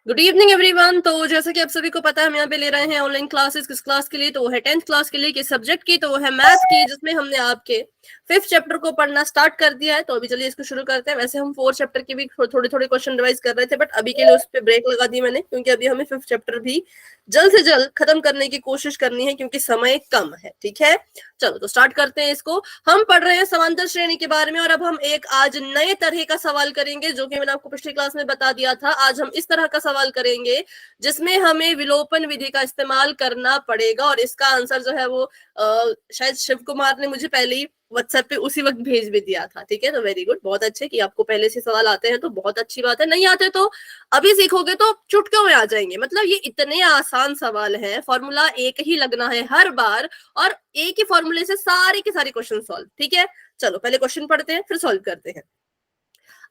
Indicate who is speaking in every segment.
Speaker 1: Good evening everyone. तो जैसा कि आप सभी को पता है हम यहाँ पे ले रहे हैं ऑनलाइन क्लासेस। किस क्लास के लिए? तो वो है 10th क्लास के लिए। किस सब्जेक्ट की? तो वो है मैथ्स की, जिसमें हमने आपके 5th चैप्टर को पढ़ना स्टार्ट कर दिया है। तो अभी चलिए इसको शुरू करते हैं। वैसे हम 4th चैप्टर के भी थोड़े थोड़े क्वेश्चन रिवाइज कर रहे थे, बट अभी के लिए उस पर ब्रेक लगा दी मैंने, क्योंकि अभी हमें 5th चैप्टर भी जल्द से जल्द खत्म करने की कोशिश करनी है, क्योंकि समय कम है। ठीक है, चलो तो स्टार्ट करते हैं इसको। हम पढ़ रहे हैं समांतर श्रेणी के बारे में, और अब हम एक आज नए तरह का सवाल करेंगे, जो कि मैंने आपको पिछली क्लास में बता दिया था। आज हम इस तरह का सवाल करेंगे जिसमें हमें विलोपन विधि का इस्तेमाल करना पड़ेगा, और इसका आंसर जो है वो शायद शिव कुमार ने मुझे पहले ही व्हाट्सएप पे उसी वक्त भेज भी दिया था। ठीक है, तो वेरी गुड, बहुत अच्छे कि आपको पहले से सवाल आते हैं, तो बहुत अच्छी बात है। नहीं आते तो अभी सीखोगे तो चुटकियों में आ जाएंगे। मतलब ये इतने आसान सवाल है, फॉर्मूला एक ही लगना है हर बार, और एक ही फॉर्मूले से सारे के सारे क्वेश्चन सॉल्व। ठीक है, चलो पहले क्वेश्चन पढ़ते हैं, फिर सॉल्व करते हैं।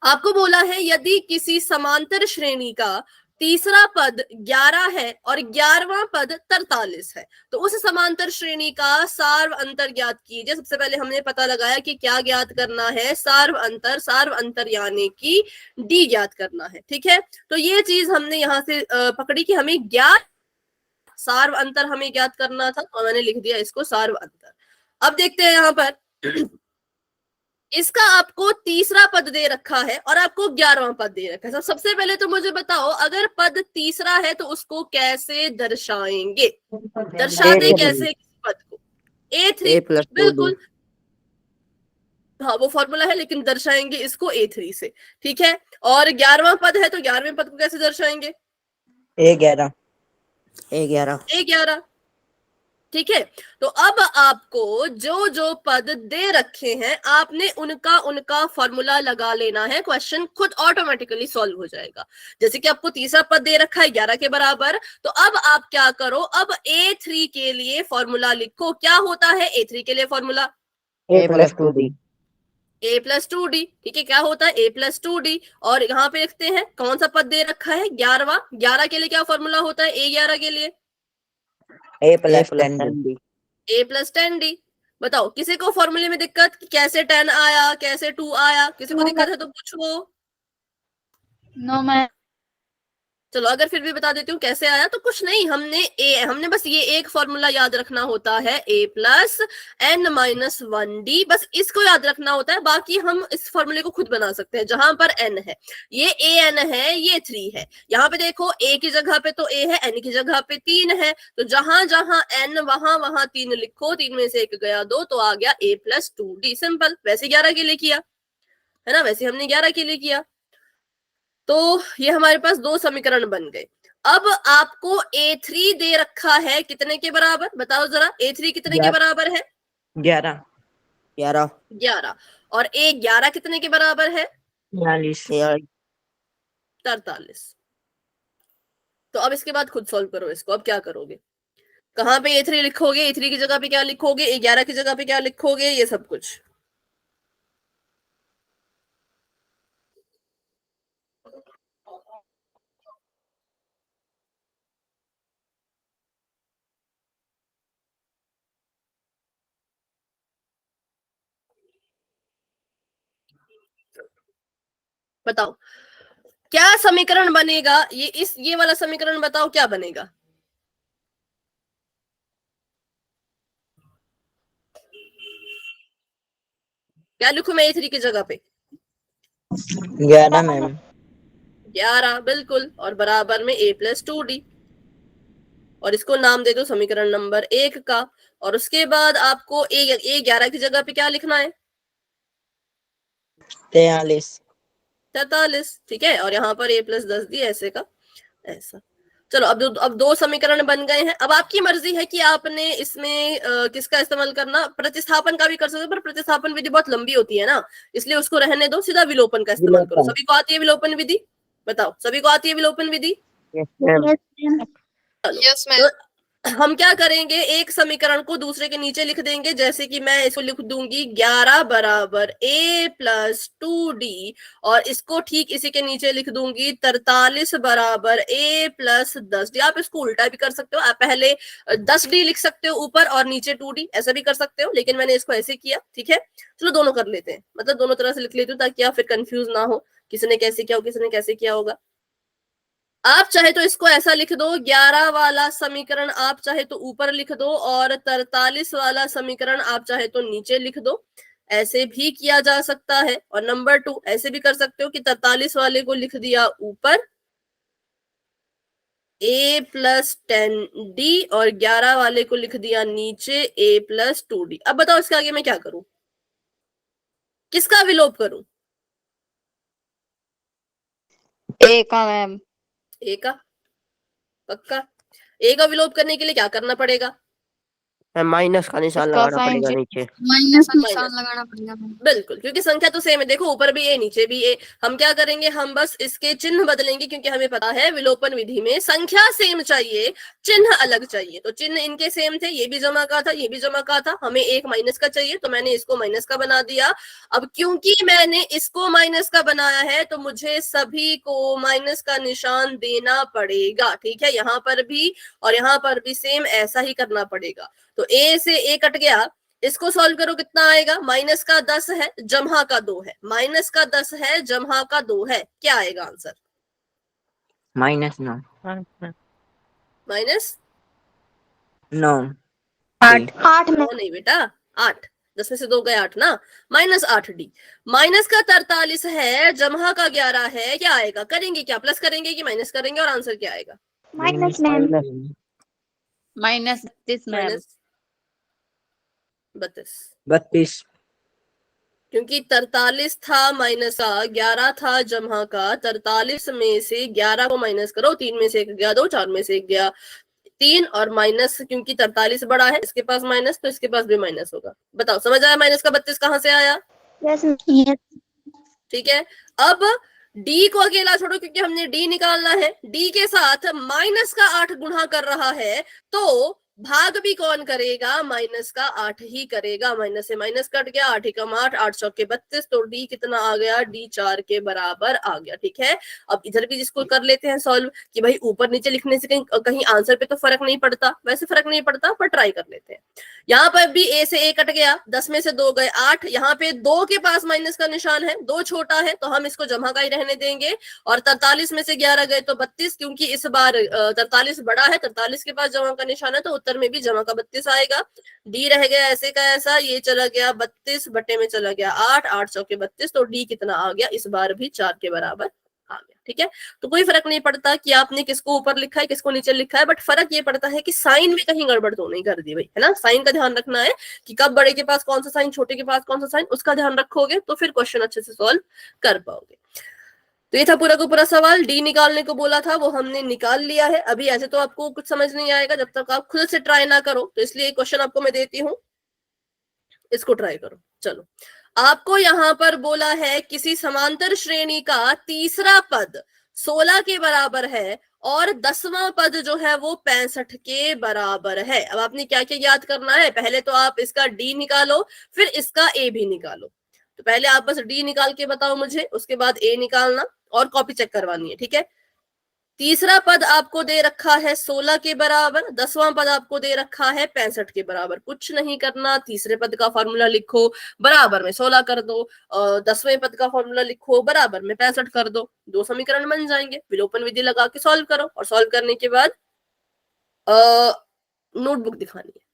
Speaker 1: आपको बोला है यदि किसी समांतर श्रेणी का तीसरा पद 11 है और 11वां पद 43 है, तो उस समांतर श्रेणी का सार्व अंतर ज्ञात कीजिए। सबसे पहले हमने पता लगाया कि क्या ज्ञात करना है, सार्व अंतर यानी कि डी ज्ञात करना है। ठीक है, तो ये चीज हमने यहां से पकड़ी कि हमें ज्ञात सार्व अंतर हमें ज्ञात करना था, और मैंने लिख दिया इसको सार्व अंतर। अब देखते हैं यहां पर इसका आपको तीसरा पद दे रखा है और आपको 11वां पद दे रखा है। सबसे पहले तो मुझे बताओ, अगर पद तीसरा है तो उसको कैसे दर्शाएंगे? दर्शाते कैसे किसी पद को? A3, बिल्कुल, हाँ वो फॉर्मूला है, लेकिन दर्शाएंगे इसको A3 से। ठीक है, और 11वां पद है तो 11वें पद को कैसे दर्शाएंगे?
Speaker 2: A11।
Speaker 1: ठीक है, तो अब आपको जो जो पद दे रखे हैं आपने उनका फॉर्मूला लगा लेना है। क्वेश्चन खुद ऑटोमेटिकली सॉल्व हो जाएगा। जैसे कि आपको तीसरा पद दे रखा है 11 के बराबर, तो अब आप क्या करो, अब A3 के लिए फॉर्मूला लिखो। क्या होता है A3 के लिए फॉर्मूला?
Speaker 2: A+2D।
Speaker 1: A+2D। ठीक है, क्या होता है? A+2D। और यहाँ पे लिखते हैं कौन सा पद दे रखा है? 11वां। 11 के लिए क्या फॉर्मूला होता है? A11 के लिए
Speaker 2: A+10D।
Speaker 1: A+10D। बताओ, किसी को फॉर्मूले में दिक्कत कि कैसे 10 आया, कैसे 2 आया? किसी को दिक्कत है तो पूछो।
Speaker 3: No ma'am.
Speaker 1: चलो अगर फिर भी बता देती हूँ कैसे आया, तो कुछ नहीं, हमने बस ये एक फॉर्मूला याद रखना होता है, A+n-1D, बस इसको याद रखना होता है। बाकी हम इस फॉर्मूले को खुद बना सकते हैं। जहां पर n है, ये an है, ये 3 है। यहाँ पे देखो a की जगह पे तो a है, n की जगह पे 3 है, तो जहां जहां n वहां 3 लिखो। 3 में से 1 गया 2, तो आ गया A+2D। सिंपल। वैसे 11 के लिए किया है ना, वैसे हमने 11 के लिए किया। तो ये हमारे पास दो समीकरण बन गए। अब आपको A3 दे रखा है कितने के बराबर? बताओ जरा, A3 कितने के बराबर है?
Speaker 2: 11।
Speaker 1: 11। और A11 कितने के बराबर है? 43। तो अब इसके बाद खुद सॉल्व करो इसको। अब क्या करोगे? कहाँ पे A3 लिखोगे? A3 की जगह पे क्या लिखोगे? A11 की जगह पे क्या लिखोगे? ये सब कुछ बताओ, क्या समीकरण बनेगा? ये वाला समीकरण बताओ क्या बनेगा? क्या लिखूं मैं A3 की जगह पे?
Speaker 2: 11 मैम।
Speaker 1: 11, बिल्कुल, और बराबर में A+2D, और इसको नाम दे दो समीकरण नंबर 1 का। और उसके बाद आपको A11 की जगह पे क्या लिखना है? 43। ठीक है, और यहाँ पर A+10D ऐसे का ऐसा। चलो अब दो समीकरण बन गए हैं। अब आपकी मर्जी है कि आपने इसमें किसका इस्तेमाल करना। प्रतिस्थापन का भी कर सकते हो, पर प्रतिस्थापन विधि बहुत लंबी होती है ना, इसलिए उसको रहने दो, सीधा विलोपन का इस्तेमाल करो। सभी को आती है विलोपन विधि? बताओ, सभी को आती है विलोपन विधि?
Speaker 3: Yes ma'am.
Speaker 1: तो हम क्या करेंगे, एक समीकरण को दूसरे के नीचे लिख देंगे। जैसे कि मैं इसको लिख दूंगी 11 बराबर A+2D, और इसको ठीक इसी के नीचे लिख दूंगी 43 बराबर A+10D। आप इसको उल्टा भी कर सकते हो, आप पहले 10D लिख सकते हो ऊपर और नीचे 2D, ऐसा भी कर सकते हो, लेकिन मैंने इसको ऐसे किया। ठीक है, चलो दोनों कर लेते हैं, मतलब दोनों तरह से लिख लेती हूँ ताकि आप फिर कंफ्यूज ना हो। किसी ने कैसे किया हो, किसी ने कैसे किया होगा। आप चाहे तो इसको ऐसा लिख दो, 11 वाला समीकरण आप चाहे तो ऊपर लिख दो और 43 वाला समीकरण आप चाहे तो नीचे लिख दो, ऐसे भी किया जा सकता है। और नंबर 2 ऐसे भी कर सकते हो कि 43 वाले को लिख दिया ऊपर a+10d और 11 वाले को लिख दिया नीचे a+2d। अब बताओ इसके आगे मैं क्या करूं, किसका विलोप करूं?
Speaker 3: ए का मैम।
Speaker 1: ए का, पक्का? ए का विलोप करने के लिए क्या करना पड़ेगा?
Speaker 2: माइनस का निशान
Speaker 3: इसका
Speaker 2: लगाना
Speaker 3: साइन
Speaker 2: पड़ेगा नीचे।
Speaker 3: माइनस का निशान
Speaker 1: माइनस,
Speaker 3: लगाना पड़ेगा मैम।
Speaker 1: बिल्कुल, क्योंकि संख्या तो सेम है। देखो ऊपर भी ए नीचे भी ए। हम क्या करेंगे, हम बस इसके चिन्ह बदलेंगे, क्योंकि हमें पता है विलोपन विधि में संख्या सेम चाहिए, चिन्ह अलग चाहिए। तो चिन्ह इनके सेम थे, ये भी जमा का था, ये भी जमा का था, हमें एक माइनस का चाहिए, तो मैंने इसको माइनस का बना दिया। अब क्योंकि मैंने इसको माइनस का बनाया है तो मुझे सभी को माइनस का निशान देना पड़ेगा, ठीक है। यहाँ पर भी और यहाँ पर भी सेम ऐसा ही करना पड़ेगा। तो ए से ए कट गया, इसको सॉल्व करो कितना आएगा, माइनस का 10 है जमहा का 2 है, माइनस का 10 है जमहा का 2 है, क्या आएगा आंसर?
Speaker 2: -9
Speaker 1: माइनस
Speaker 2: 9
Speaker 3: 8 में
Speaker 1: 9 नहीं बेटा, 8। 10 में से 2 गए 8 ना, -8d। माइनस का 43 है जमहा का 11 है, क्या आएगा? करेंगे क्या, प्लस करेंगे कि माइनस करेंगे, और आंसर क्या आएगा?
Speaker 3: Minus ma'am. -32 मैम।
Speaker 1: माइनस 32,
Speaker 2: 32
Speaker 1: क्योंकि 43 था माइनस का, 11 था जमहा का। 43 में से 11 को माइनस करो, 3 में से 1 गया 2, 4 में से 1 गया 3, और माइनस, क्योंकि 43 बड़ा है इसके पास माइनस, तो इसके पास भी माइनस होगा। बताओ समझ आया माइनस का 32 कहां से आया?
Speaker 3: यस।
Speaker 1: ठीक है। अब डी को अकेला छोड़ो, क्योंकि हमने डी निकालना है। डी के साथ माइनस का 8 गुणा कर रहा है, तो भाग भी कौन करेगा? माइनस का 8 ही करेगा। माइनस से माइनस कट गया, 8 एकम 8, 8 चौके 32, तो डी कितना आ गया? डी 4 के बराबर आ गया, ठीक है। अब इधर भी जिसको कर लेते हैं सॉल्व, कि भाई ऊपर नीचे लिखने से कहीं कहीं आंसर पे तो फर्क नहीं पड़ता, वैसे फर्क नहीं पड़ता, पर ट्राई कर लेते हैं। यहाँ पर भी ए से ए कट गया, 10 में से 2 गए 8। यहाँ पे 2 के पास माइनस का निशान है, 2 छोटा है तो हम इसको जमा का ही रहने देंगे। और 43 में से 11 गए तो 32, क्योंकि इस बार 43 बड़ा है, 43 के पास जमा का निशान है, तो उत्तर में भी जमा का 32 आएगा। डी रह गया ऐसे का ऐसा, ये चला गया 32 बटे में चला गया 8, 8 चौके 32, तो डी कितना आ गया? इस बार भी 4 के बराबर आ गया, ठीक है। तो कोई फर्क नहीं पड़ता कि आपने किसको ऊपर लिखा है किसको नीचे लिखा है, बट फर्क ये पड़ता है कि साइन में कहीं गड़बड़ तो नहीं कर दी भाई, है ना। साइन का ध्यान रखना है कि कब बड़े के पास कौन सा साइन, छोटे के पास कौन सा साइन, उसका ध्यान रखोगे तो फिर क्वेश्चन अच्छे से सॉल्व कर पाओगे। तो ये था पूरा का पूरा सवाल। डी निकालने को बोला था, वो हमने निकाल लिया है। अभी ऐसे तो आपको कुछ समझ नहीं आएगा जब तक आप खुद से ट्राई ना करो, तो इसलिए क्वेश्चन आपको मैं देती हूँ, इसको ट्राई करो। चलो, आपको यहां पर बोला है किसी समांतर श्रेणी का तीसरा पद 16 के बराबर है और 10वां पद जो है वो 65 के बराबर है। अब आपने क्या क्या याद करना है? पहले तो आप इसका डी निकालो, फिर इसका ए भी निकालो। तो पहले आप बस डी निकाल के बताओ मुझे, उसके बाद ए निकालना और कॉपी चेक करवानी है, ठीक है। तीसरा पद आपको दे रखा है 16 के बराबर, 10वां पद आपको दे रखा है 65 के बराबर। कुछ नहीं करना, तीसरे पद का फॉर्मूला लिखो, बराबर में 16 कर दो, 10वें पद का फॉर्मूला लिखो, बराबर में 65 कर दो, 2 समीकरण बन जाएंगे। विलोपन विधि लगा के सॉल्व करो, और सॉल्व करने के बाद नोटबुक दिखानी है।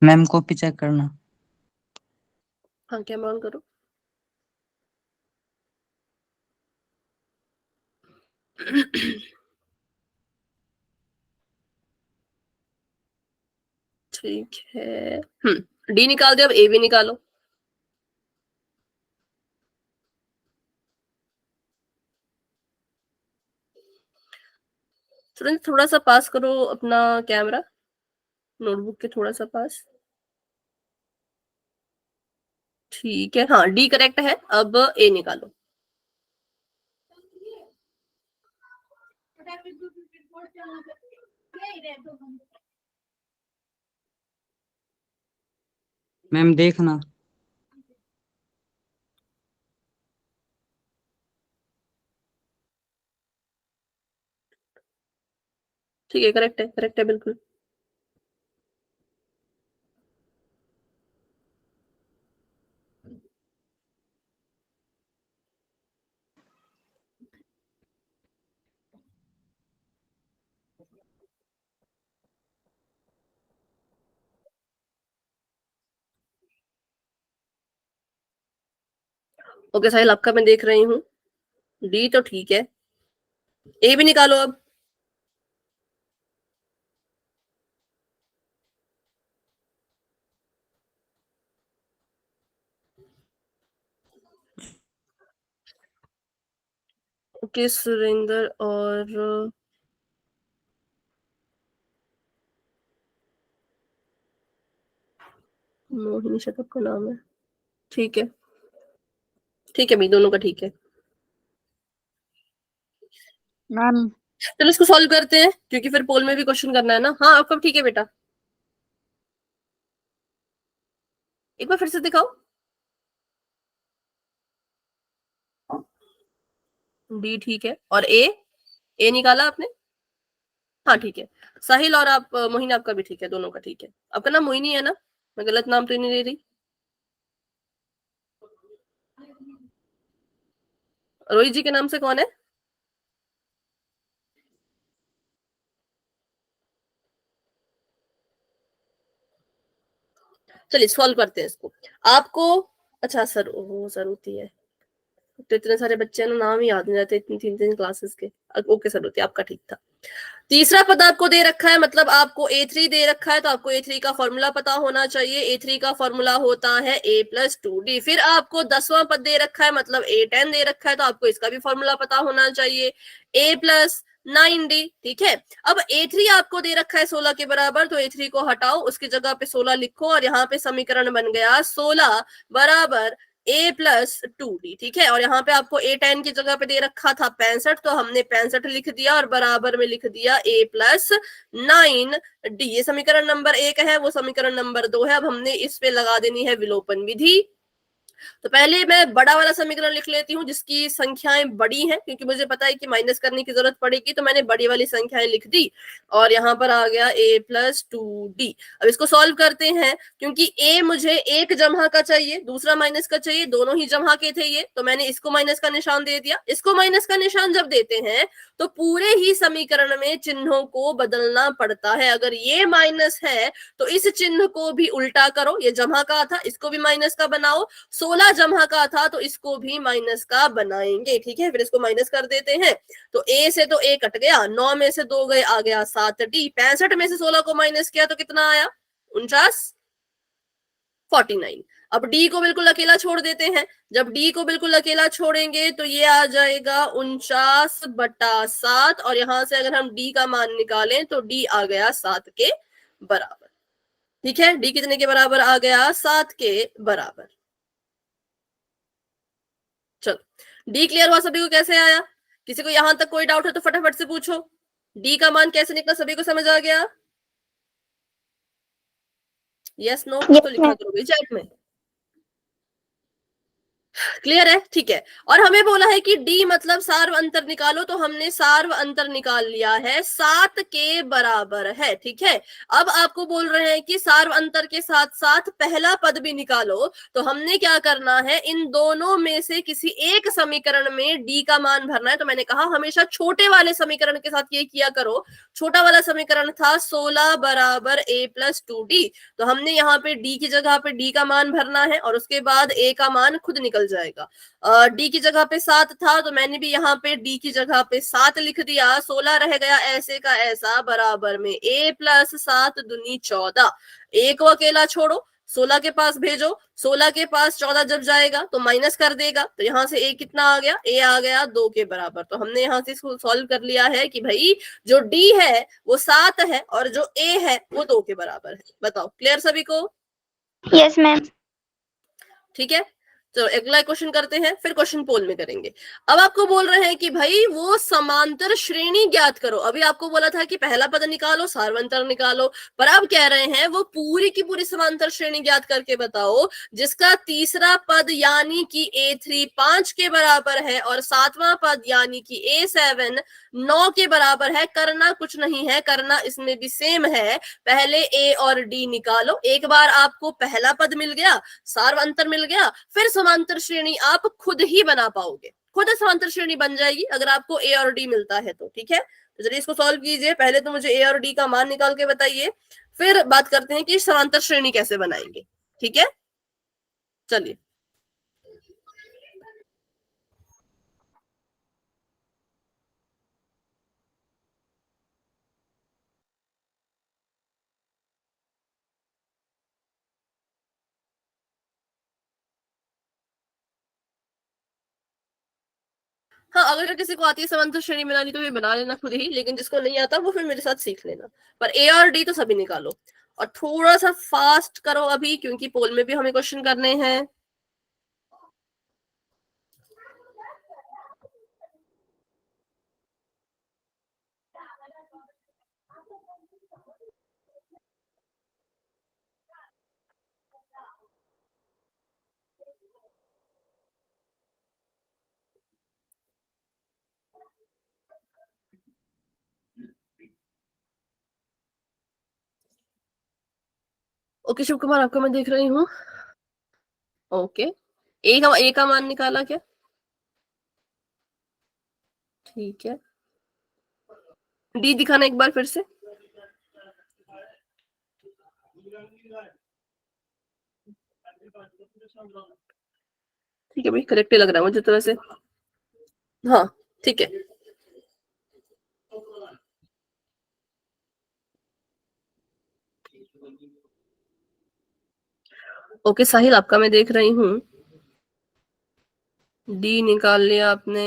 Speaker 2: मैम कॉपी चेक करना।
Speaker 1: हाँ कैमरा ऑन करो। ठीक है, डी निकाल दिया, अब ए भी निकालो। तुरंत थोड़ा सा पास करो अपना कैमरा, नोटबुक के थोड़ा सा पास। ठीक है, हाँ डी करेक्ट है, अब ए निकालो।
Speaker 4: मैम देखना।
Speaker 1: ठीक है, करेक्ट है बिल्कुल। ओके साहिल, आपका मैं देख रही हूँ, डी तो ठीक है, ए भी निकालो अब। ओके, सुरेंद्र और मोहिनी शतक का नाम है। ठीक है, ठीक है भाई, दोनों का ठीक है।
Speaker 3: मैम
Speaker 1: चलो इसको सॉल्व करते हैं, क्योंकि फिर पोल में भी क्वेश्चन करना है ना। हाँ आपका ठीक है बेटा, एक बार फिर से दिखाओ। डी ठीक है, और ए निकाला आपने? हाँ ठीक है। साहिल और आप मोहिनी, आपका भी ठीक है, दोनों का ठीक है। आपका नाम मोहिनी है ना? मैं गलत नाम तो नहीं ले रही? रोहित जी के नाम से कौन है? चलिए सॉल्व करते हैं इसको। आपको अच्छा सर, वो सर होती है, तो इतने सारे बच्चे हैं ना, नाम ही याद नहीं रहते, इतनी 3 3 क्लासेस के। ओके सर होती है, आपका ठीक था। तीसरा पद आपको दे रखा है, मतलब आपको A3 दे रखा है, तो आपको A3 का फॉर्मूला पता होना चाहिए। A3 का फॉर्मूला होता है A+2D। फिर आपको 10वां पद दे रखा है, मतलब A10 दे रखा है, तो आपको इसका भी फॉर्मूला पता होना चाहिए, A+9D। ठीक है, अब A3 आपको दे रखा है 16 के बराबर, तो A3 को हटाओ, उसकी जगह पे 16 लिखो, और यहाँ पे समीकरण बन गया 16 बराबर A+2D। ठीक है, और यहाँ पे आपको A10 की जगह पे दे रखा था 65, तो हमने 65 लिख दिया, और बराबर में लिख दिया A+9D। ये समीकरण नंबर 1 है, वो समीकरण नंबर 2 है। अब हमने इस पे लगा देनी है विलोपन विधि। तो पहले मैं बड़ा वाला समीकरण लिख लेती हूँ, जिसकी संख्याएं बड़ी हैं, क्योंकि मुझे पता है कि माइनस करने की जरूरत पड़ेगी, तो मैंने बड़ी वाली संख्याएं लिख दी, और यहाँ पर आ गया A+2D। अब इसको सॉल्व करते हैं, क्योंकि A मुझे एक जमहा का चाहिए, दूसरा माइनस का चाहिए, दोनों ही जमहा के थे ये, तो मैंने इसको माइनस का निशान दे दिया। इसको माइनस का निशान जब देते हैं, तो पूरे ही समीकरण में चिन्हों को बदलना पड़ता है। अगर ये माइनस है, तो इस चिन्ह को भी उल्टा करो, ये जमहा का था, इसको भी माइनस का बनाओ, 16 जमहा का था, तो इसको भी माइनस का बनाएंगे। ठीक है, फिर इसको माइनस कर देते हैं, तो ए से तो ए कट गया, 9 में से 2 गए, आ गया 7D। 65 में से 16 को माइनस किया तो कितना आया? 49, 49। अब डी को बिल्कुल अकेला छोड़ देते हैं। जब डी को बिल्कुल अकेला छोड़ेंगे, तो ये आ जाएगा 49/7, और यहां से अगर हम डी का मान निकालें, तो डी आ गया 7 के बराबर। ठीक है, डी कितने के बराबर आ गया? 7 के बराबर। चलो, डी क्लियर हुआ सभी को? कैसे आया? किसी को यहां तक कोई डाउट है तो फटाफट से पूछो। डी का मान कैसे निकला, सभी को समझ आ गया? यस नो कुछ तो लिखा करो चैट में। क्लियर है, ठीक है। और हमें बोला है कि डी मतलब सार्व अंतर निकालो, तो हमने सार्व अंतर निकाल लिया है, 7 के बराबर है, ठीक है। अब आपको बोल रहे हैं कि सार्व अंतर के साथ साथ पहला पद भी निकालो, तो हमने क्या करना है, इन दोनों में से किसी एक समीकरण में डी का मान भरना है। तो मैंने कहा हमेशा छोटे वाले समीकरण के साथ ये किया करो। छोटा वाला समीकरण था 16 बराबर a प्लस 2d, तो हमने यहाँ पे डी की जगह पे डी का मान भरना है और उसके बाद a का मान खुद निकल जाएगा। डी की जगह पे 7 था, तो मैंने भी यहाँ पे डी की जगह पे 7 लिख दिया। 16 रह गया ऐसे का ऐसा, बराबर में a प्लस 7 दूनी 14। a को अकेला छोड़ो, 16 के पास भेजो, 16 के पास 14 जब जाएगा तो माइनस कर देगा, तो यहाँ से a कितना आ गया, a आ गया 2 के बराबर। तो हमने यहाँ से इसको सॉल्व कर लिया है कि भाई जो d है वो 7 है और जो a है वो 2 के बराबर है। बताओ, क्लियर सभी को?
Speaker 3: Yes ma'am.
Speaker 1: ठीक है, तो अगला क्वेश्चन करते हैं, फिर क्वेश्चन पोल में करेंगे। अब आपको बोल रहे हैं कि भाई वो समांतर श्रेणी ज्ञात करो। अभी आपको बोला था कि पहला पद निकालो, सार्वंतर निकालो, पर अब कह रहे हैं वो पूरी की पूरी समांतर श्रेणी ज्ञात करके बताओ जिसका तीसरा पद यानी कि a3 5 के बराबर है और सातवां पद यानी कि a7 9 के बराबर है। करना कुछ नहीं है, करना इसमें भी सेम है। पहले a और d निकालो। एक बार आपको पहला पद मिल गया, सार्वंतर मिल गया, फिर समांतर श्रेणी आप खुद ही बना पाओगे, खुद समांतर श्रेणी बन जाएगी अगर आपको a और d मिलता है तो। ठीक है, तो चलिए इसको सॉल्व कीजिए। पहले तो मुझे a और d का मान निकाल के बताइए, फिर बात करते हैं कि समांतर श्रेणी कैसे बनाएंगे। ठीक है, चलिए। हाँ, अगर किसी को आती है समांतर श्रेणी बनानी तो ये बना लेना खुद ही, लेकिन जिसको नहीं आता वो फिर मेरे साथ सीख लेना। पर ए और डी तो सभी निकालो और थोड़ा सा फास्ट करो अभी, क्योंकि पोल में भी हमें क्वेश्चन करने हैं। ओके शिव कुमार, आपका मैं देख रही हूँ। ओके, ए का मान निकाला क्या? ठीक है, डी दिखाना एक बार फिर से। ठीक है भाई, करेक्ट ही लग रहा है मुझे तो वैसे। हाँ ठीक है, ओके साहिल, आपका मैं देख रही हूँ। डी निकाल लिया आपने,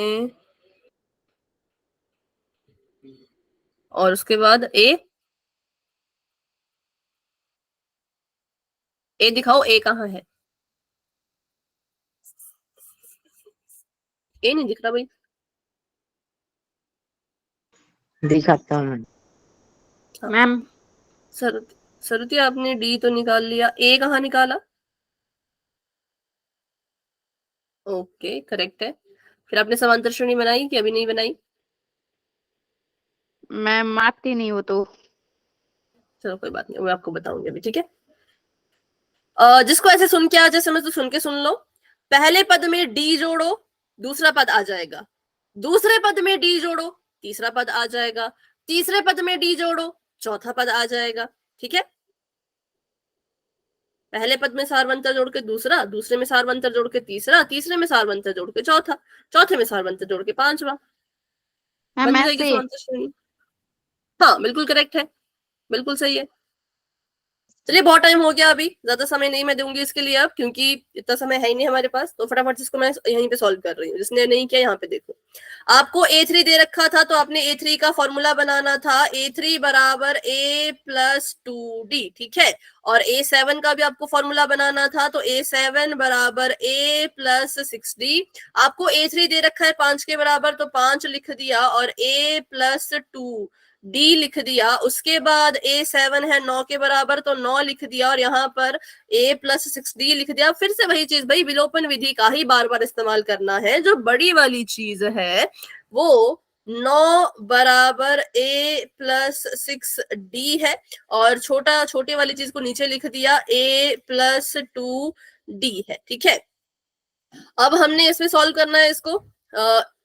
Speaker 1: और उसके बाद ए दिखाओ, ए कहाँ है? ए नहीं दिख रहा भाई।
Speaker 2: दिखाता हूँ
Speaker 3: मैम।
Speaker 1: सरती आपने डी तो निकाल लिया, ए कहाँ निकाला? ओके करेक्ट है। फिर आपने समांतर श्रेणी बनाई कि अभी नहीं बनाई?
Speaker 3: मैम आती नहीं वो तो।
Speaker 1: चलो कोई बात नहीं, मैं आपको बताऊंगी अभी। ठीक है, जिसको ऐसे सुन के आ जाए समझ तो सुन के सुन लो। पहले पद में डी जोड़ो, दूसरा पद आ जाएगा। दूसरे पद में डी जोड़ो, तीसरा पद आ जाएगा। तीसरे पद में डी जोड़ो, चौथा पद आ जाएगा। ठीक है, पहले पद में सार्वंतर जोड़ के दूसरा, दूसरे में सार्वंतर जोड़ के तीसरा, तीसरे में सार्वंतर जोड़ के चौथा, चौथे में सार्वंतर जोड़ के पांचवा, बन जाएगी समांतर श्रेणी। हाँ बिल्कुल करेक्ट है, बिल्कुल सही है। चलिए बहुत टाइम हो गया, अभी ज्यादा समय नहीं मैं दूंगी इसके लिए अब, क्योंकि इतना समय है ही नहीं हमारे पास। तो फटाफट इसको मैं यहीं पे सॉल्व कर रही हूँ। जिसने नहीं किया यहाँ पे देखो, आपको a3 दे रखा था तो आपने a3 का फॉर्मूला बनाना था। a3 बराबर a प्लस 2d, ठीक है। और a7 का भी आपको फॉर्मूला बनाना था, तो a7 बराबर a प्लस 6d। आपको a3 दे रखा है 5 के बराबर, तो 5 लिख दिया और a प्लस 2 डी लिख दिया, उसके बाद A7 है 9 के बराबर तो 9 लिख दिया, और यहाँ पर A+6D लिख दिया। फिर से वही चीज भाई, विलोपन विधि का ही बार बार इस्तेमाल करना है। जो बड़ी वाली चीज है वो 9 बराबर A+6D है, और छोटी वाली चीज को नीचे लिख दिया A+2D है। ठीक है, अब हमने इसमें सॉल्व करना है, इसको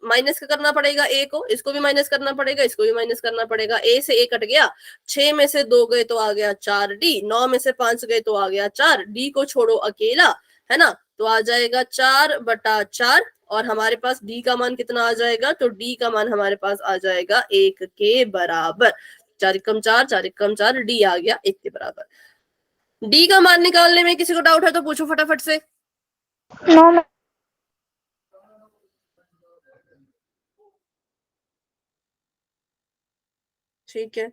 Speaker 1: माइनस करना पड़ेगा ए को, इसको भी माइनस करना पड़ेगा, इसको भी माइनस करना पड़ेगा। ए से ए कट गया, 6 में से 2 गए तो आ गया 4D, 9 में से 5 गए तो आ गया 4, डी को छोड़ो अकेला, है ना, तो आ जाएगा 4/4, और हमारे पास डी का मान कितना आ जाएगा, तो डी का मान हमारे पास आ जाएगा 1 के बराबर। 4 एकम 4, 4 एकम 4, डी आ गया 1 के बराबर। डी का मान निकालने में किसी को डाउट है तो पूछो फटाफट से।
Speaker 3: No ma'am.
Speaker 1: ठीक है,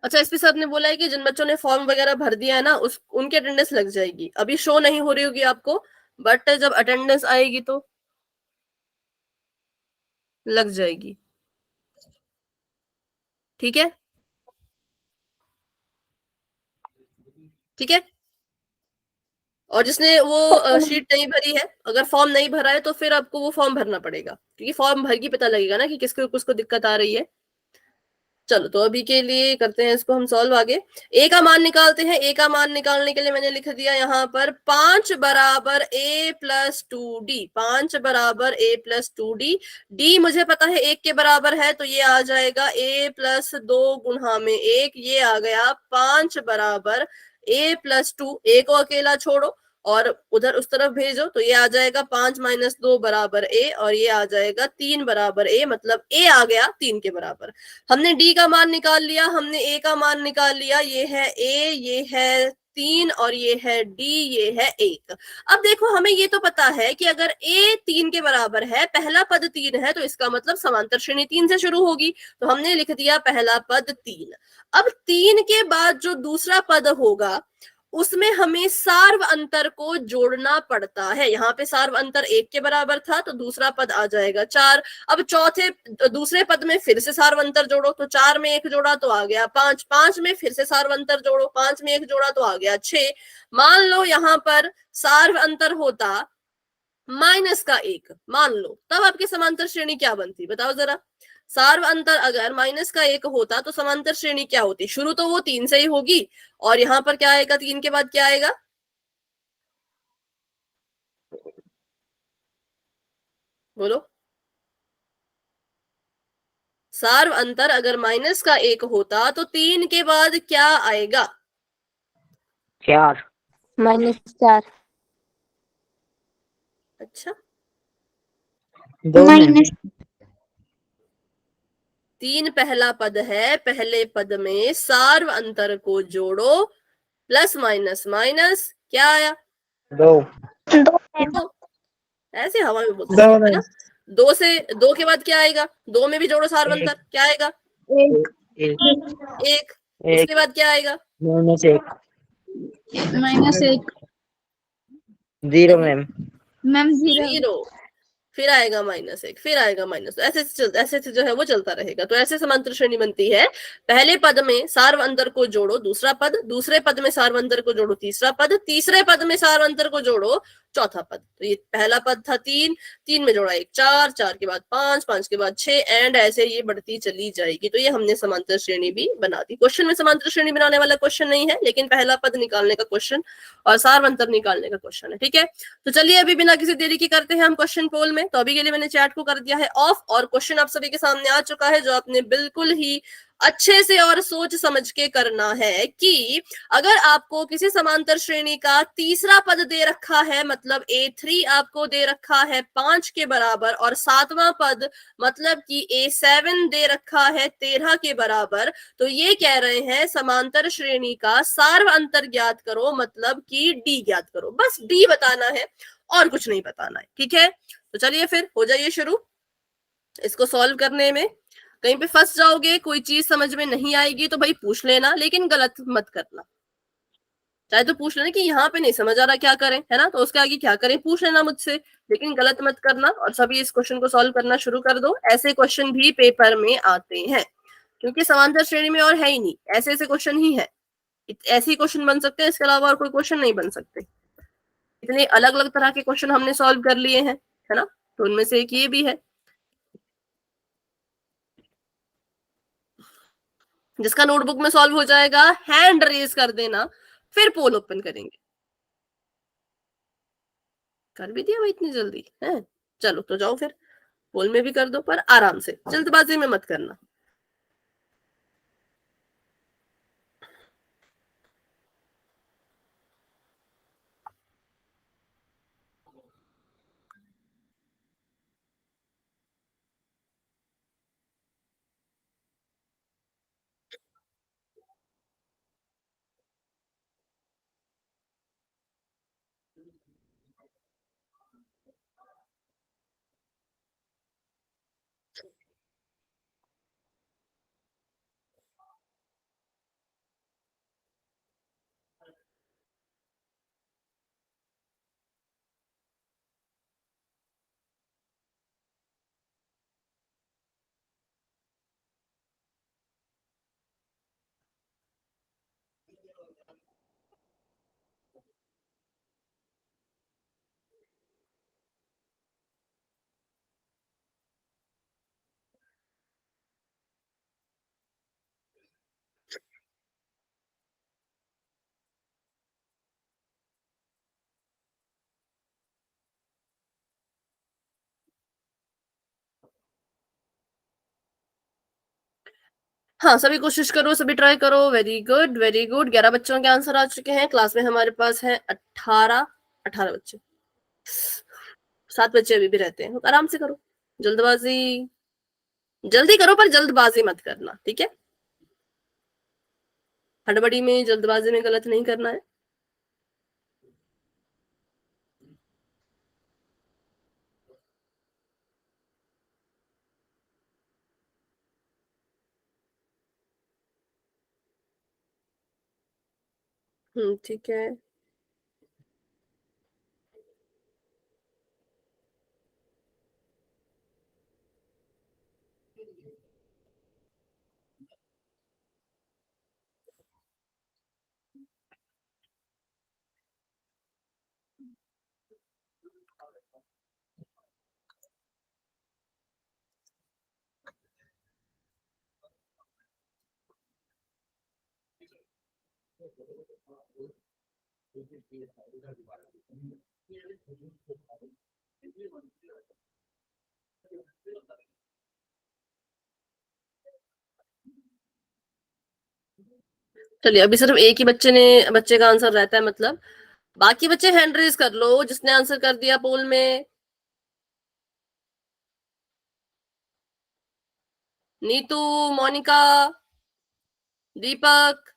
Speaker 1: अच्छा एसपी साहब ने बोला है कि जिन बच्चों ने फॉर्म वगैरह भर दिया है ना, उनकी अटेंडेंस लग जाएगी। अभी शो नहीं हो रही होगी आपको, बट जब अटेंडेंस आएगी तो लग जाएगी। ठीक है, ठीक है। और जिसने वो शीट नहीं भरी है, अगर फॉर्म नहीं भरा है तो फिर आपको वो फॉर्म भरना पड़ेगा, क्योंकि फॉर्म भर के पता लगेगा ना कि किसको किसको दिक्कत आ रही है। चलो तो अभी के लिए करते हैं इसको हम सॉल्व आगे। ए का मान निकालते हैं। ए का मान निकालने के लिए मैंने लिख दिया यहाँ पर 5 बराबर A+2D, 5 बराबर A+2D। डी मुझे पता है 1 के बराबर है, तो ये आ जाएगा A+2 गुणा में 1, ये आ गया 5 बराबर A+2। ए को अकेला छोड़ो और उधर उस तरफ भेजो, तो ये आ जाएगा 5 - 2 बराबर ए, और ये आ जाएगा 3 बराबर ए, मतलब ए आ गया 3 के बराबर। हमने डी का मान निकाल लिया, हमने ए का मान निकाल लिया। ये है ए, ये है 3, और ये है डी, ये है 1। अब देखो, हमें ये तो पता है कि अगर ए 3 के बराबर है, पहला पद 3 है, तो इसका मतलब समांतर श्रेणी 3 से शुरू होगी, तो हमने लिख दिया पहला पद 3। अब 3 के बाद जो दूसरा पद होगा उसमें हमें सार्व अंतर को जोड़ना पड़ता है। यहाँ पे सार्व अंतर 1 के बराबर था, तो दूसरा पद आ जाएगा 4। अब दूसरे पद में फिर से सार्व अंतर जोड़ो, तो 4 में 1 जोड़ा तो आ गया 5, 5 में फिर से सार्व अंतर जोड़ो, 5 में 1 जोड़ा तो आ गया 6। मान लो यहाँ पर सार्व अंतर होता -1, मान लो, तब आपकी समांतर श्रेणी क्या बनती, बताओ जरा। सार्व अंतर अगर -1 होता तो समांतर श्रेणी क्या होती, शुरू तो वो 3 से ही होगी, और यहाँ पर क्या आएगा, 3 के बाद क्या आएगा, बोलो। सार्व अंतर अगर -1 होता तो 3 के बाद क्या आएगा,
Speaker 2: 4
Speaker 3: -4।
Speaker 1: अच्छा,
Speaker 2: 2 मैम।
Speaker 1: 3 पहला पद है, पहले पद में सार्व अंतर को जोड़ो, प्लस माइनस माइनस, क्या आया
Speaker 2: 2
Speaker 1: तो ऐसे हवा में बोल सकते हैं ना। 2 के बाद क्या आएगा, 2 में भी जोड़ो सार्व अंतर, क्या आएगा
Speaker 2: 1
Speaker 1: उसके बाद क्या आएगा
Speaker 2: -1
Speaker 3: -1
Speaker 2: 0 मैम।
Speaker 3: मैम
Speaker 1: 0, फिर आएगा -1, फिर आएगा माइनस, ऐसे जो है वो चलता रहेगा। तो ऐसे समांतर श्रेणी बनती है, पहले पद में सार्व अंतर को जोड़ो दूसरा पद, दूसरे पद में सार्व अंतर को जोड़ो तीसरा पद, तीसरे पद में सार्व अंतर को जोड़ो चौथा पद। तो ये पहला पद था 3, 3 में जोड़ा 1 4, 4 के बाद 5, 5 के बाद 6, एंड ऐसे ये बढ़ती चली जाएगी। तो ये हमने समांतर श्रेणी भी बना दी। क्वेश्चन में समांतर श्रेणी बनाने वाला क्वेश्चन नहीं है, लेकिन पहला पद निकालने का क्वेश्चन और सार्व अंतर निकालने का क्वेश्चन है। ठीक है, तो चलिए अभी बिना किसी देरी की करते हैं हम क्वेश्चन पोल में। तो अभी के लिए मैंने चैट को कर दिया है ऑफ, और क्वेश्चन आप सभी के सामने आ चुका है, जो आपने बिल्कुल ही अच्छे से और सोच समझ के करना है कि अगर आपको किसी समांतर श्रेणी का तीसरा पद दे रखा है, मतलब A3 आपको दे रखा है 5 के बराबर, और सातवां पद मतलब कि A7 दे रखा है 13 के बराबर, तो ये कह रहे हैं समांतर श्रेणी का सार्व अंतर ज्ञात करो, मतलब कि D ज्ञात करो। बस D बताना है और कुछ नहीं बताना है। ठीक है, तो चलिए फिर हो जाइए शुरू इसको सॉल्व करने में। कहीं पे फंस जाओगे, कोई चीज समझ में नहीं आएगी तो भाई पूछ लेना, लेकिन गलत मत करना। चाहे तो पूछ लेना कि यहाँ पे नहीं समझ आ रहा क्या करें, है ना, तो उसके आगे क्या करें पूछ लेना मुझसे, लेकिन गलत मत करना। और सभी इस क्वेश्चन को सॉल्व करना शुरू कर दो। ऐसे क्वेश्चन भी पेपर में आते हैं, क्योंकि समांतर श्रेणी में और है ही नहीं, ऐसे ऐसे क्वेश्चन ही है। ऐसे ही क्वेश्चन बन सकते हैं, इसके अलावा और कोई क्वेश्चन नहीं बन सकते। इतने अलग अलग तरह के क्वेश्चन हमने सॉल्व कर लिए हैं, है ना, तो उनमें से एक ये भी है। जिसका नोटबुक में सॉल्व हो जाएगा हैंड रेज कर देना, फिर पोल ओपन करेंगे। कर भी दिया भाई इतनी जल्दी है? चलो तो जाओ फिर, पोल में भी कर दो, पर आराम से, जल्दबाजी में मत करना। हाँ, सभी कोशिश करो, सभी ट्राई करो। Very good very good. 11 बच्चों के आंसर आ चुके हैं। क्लास में हमारे पास है 18 बच्चे। 7 बच्चे अभी भी रहते हैं, तो आराम से करो, जल्दबाजी जल्दी करो, पर जल्दबाजी मत करना, ठीक है? हड़बड़ी में, जल्दबाजी में गलत नहीं करना है। ठीक है। चलिए, अभी सिर्फ एक ही बच्चे का आंसर रहता है, मतलब बाकी बच्चे हैंड रेज कर लो जिसने आंसर कर दिया पोल में। नीतू, मोनिका, दीपक,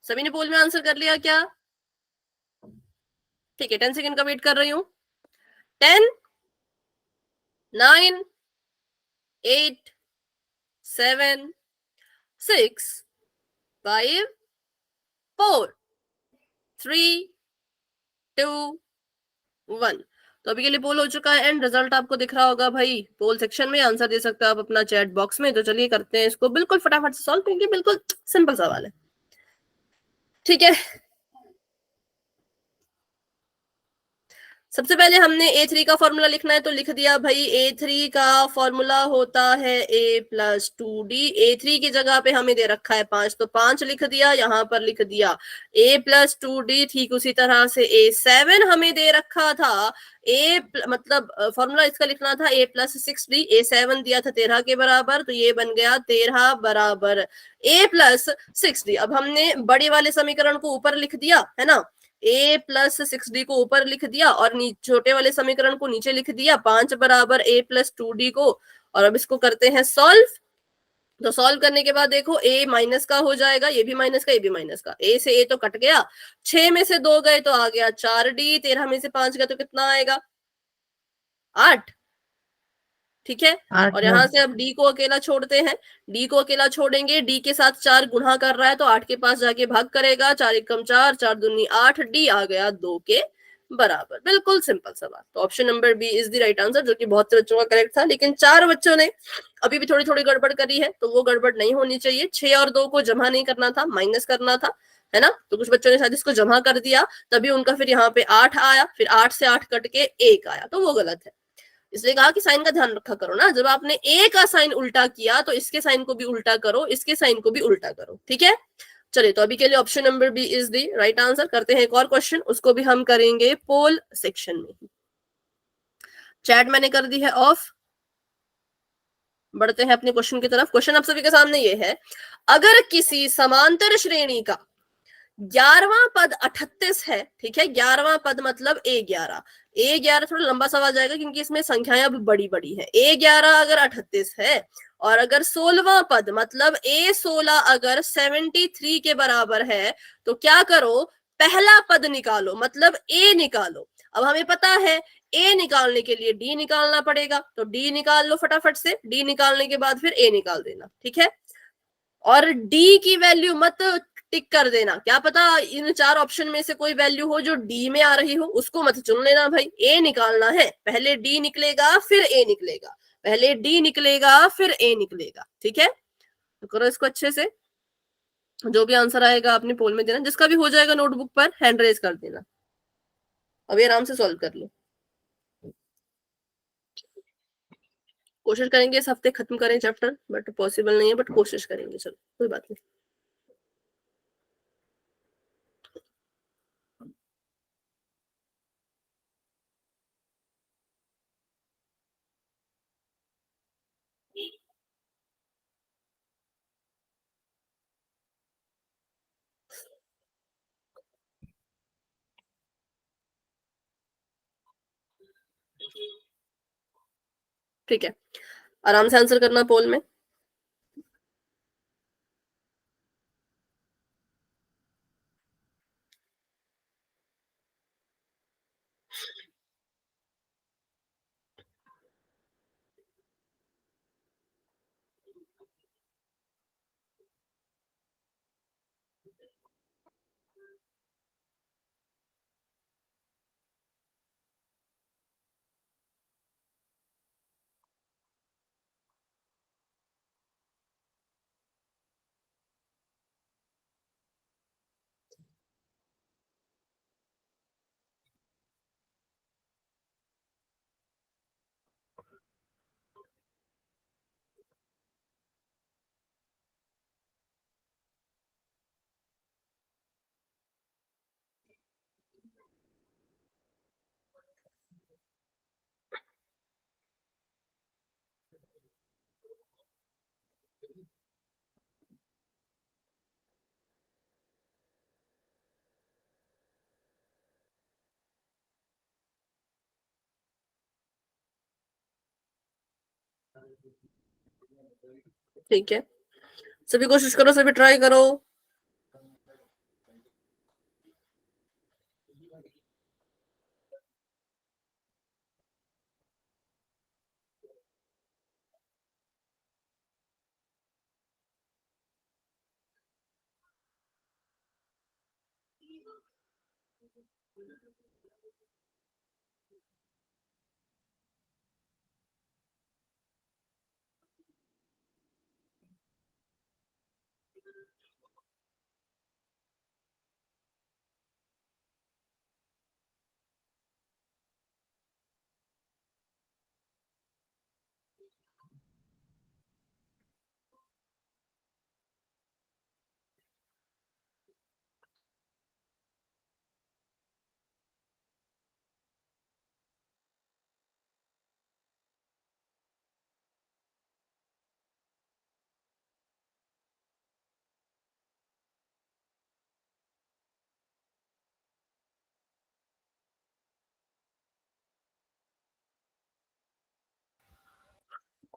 Speaker 1: सभी ने पोल में आंसर कर लिया क्या? ठीक है, 10 सेकंड का वेट कर रही हूँ। 10, 9, 8, 7, 6, 5, 4, 3, 2, 1। तो अभी के लिए पोल हो चुका है एंड रिजल्ट आपको दिख रहा होगा भाई पोल सेक्शन में। आंसर दे सकते हो आप अपना चैट बॉक्स में। तो चलिए करते हैं इसको बिल्कुल फटाफट से सॉल्व, क्योंकि बिल्कुल सिंपल सवाल है, ठीक है? सबसे पहले हमने A3 का फॉर्मूला लिखना है, तो लिख दिया भाई। A3 का फॉर्मूला होता है A+2D। A3 की जगह पे हमें दे रखा है 5, तो 5 लिख दिया, यहाँ पर लिख दिया A+2D। ठीक उसी तरह से A7 हमें दे रखा था, मतलब फॉर्मूला इसका लिखना था A+6D। A7 दिया था 13 के बराबर, तो ये बन गया 13 बराबर A+6D। अब हमने बड़े वाले समीकरण को ऊपर लिख दिया, है ना, A+6D को ऊपर लिख दिया, और छोटे वाले समीकरण को नीचे लिख दिया, 5 बराबर A+2D को। और अब इसको करते हैं सॉल्व। तो सॉल्व करने के बाद देखो, A माइनस का हो जाएगा, ये भी माइनस का, ये भी माइनस का। A से A तो कट गया, 6 में से 2 गए तो आ गया 4D, 13 में से 5 गया तो कितना आएगा? 8। ठीक है।
Speaker 2: 8
Speaker 1: और
Speaker 2: 9
Speaker 1: यहाँ से अब डी को अकेला छोड़ते हैं, डी को अकेला छोड़ेंगे, डी के साथ 4 गुणा कर रहा है तो 8 के पास जाके भाग करेगा, 4 एकम 4, 4 दूनी 8, डी आ गया 2 के बराबर। बिल्कुल सिंपल सवाल। तो option number B is the right answer, जो कि बहुत से बच्चों का करेक्ट था, लेकिन 4 बच्चों ने अभी भी थोड़ी थोड़ी गड़बड़ करी है, तो वो गड़बड़ नहीं होनी चाहिए। 6 और 2 को जमा नहीं करना था, माइनस करना था, है ना। तो कुछ बच्चों ने शायद इसको जमा कर दिया, तभी उनका फिर यहाँ पे 8 आया, फिर 8 से 8 कट के 1 आया, तो वो गलत है। इसलिए कहा कि साइन का ध्यान रखा करो ना, जब आपने ए का साइन उल्टा किया तो इसके साइन को भी उल्टा करो, इसके साइन को भी उल्टा करो, ठीक है। चलिए, तो अभी के लिए option number B is the right answer. करते हैं एक और क्वेश्चन, उसको भी हम करेंगे पोल सेक्शन में। चैट मैंने कर दी है ऑफ। बढ़ते हैं अपने क्वेश्चन की तरफ। क्वेश्चन आप सभी के सामने ये है, अगर किसी समांतर श्रेणी का 11वां पद 38 है, ठीक है, 11वां पद मतलब A11, A11 थोड़ा लंबा सवाल जाएगा क्योंकि इसमें संख्याएं अब बड़ी बड़ी है। A11 अगर 38 है और अगर 16वां पद मतलब A16 अगर 73 के बराबर है, तो क्या करो, पहला पद निकालो, मतलब A निकालो। अब हमें पता है A निकालने के लिए D निकालना पड़ेगा, तो D निकाल लो फटाफट से, D निकालने के बाद फिर A निकाल देना, ठीक है। और D की वैल्यू मत टिक कर देना, क्या पता इन 4 ऑप्शन में से कोई वैल्यू हो जो डी में आ रही हो, उसको मत चुन लेना भाई। ए निकालना है, पहले डी निकलेगा फिर ए निकलेगा, पहले डी निकलेगा फिर ए निकलेगा, ठीक है। तो करो इसको अच्छे से, जो भी आंसर आएगा आपने पोल में देना, जिसका भी हो जाएगा नोटबुक पर हैंड रेज कर देना। अभी आराम से सॉल्व कर लो, कोशिश करेंगे इस हफ्ते खत्म करें चैप्टर, बट पॉसिबल नहीं है, बट कोशिश करेंगे। चलो कोई बात नहीं। ठीक है, आराम से आंसर करना पोल में। ठीक है, सभी कोशिश करो, सभी ट्राई करो।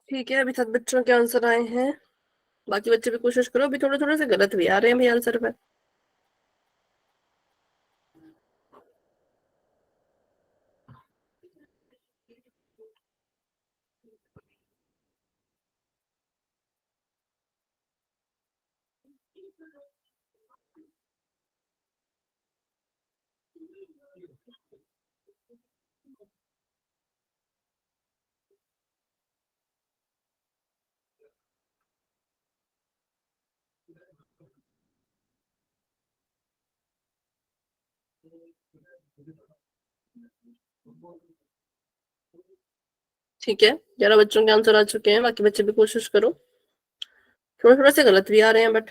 Speaker 1: ठीक है, अभी 7 बच्चों के आंसर आए हैं, बाकी बच्चे भी कोशिश करो। अभी थोड़े थोड़े से गलत भी आ रहे हैं भाई आंसर पर। ठीक है, 11 बच्चों के आंसर आ चुके हैं, बाकी बच्चे भी कोशिश करो। थोड़े थोड़े से गलत भी आ रहे हैं बट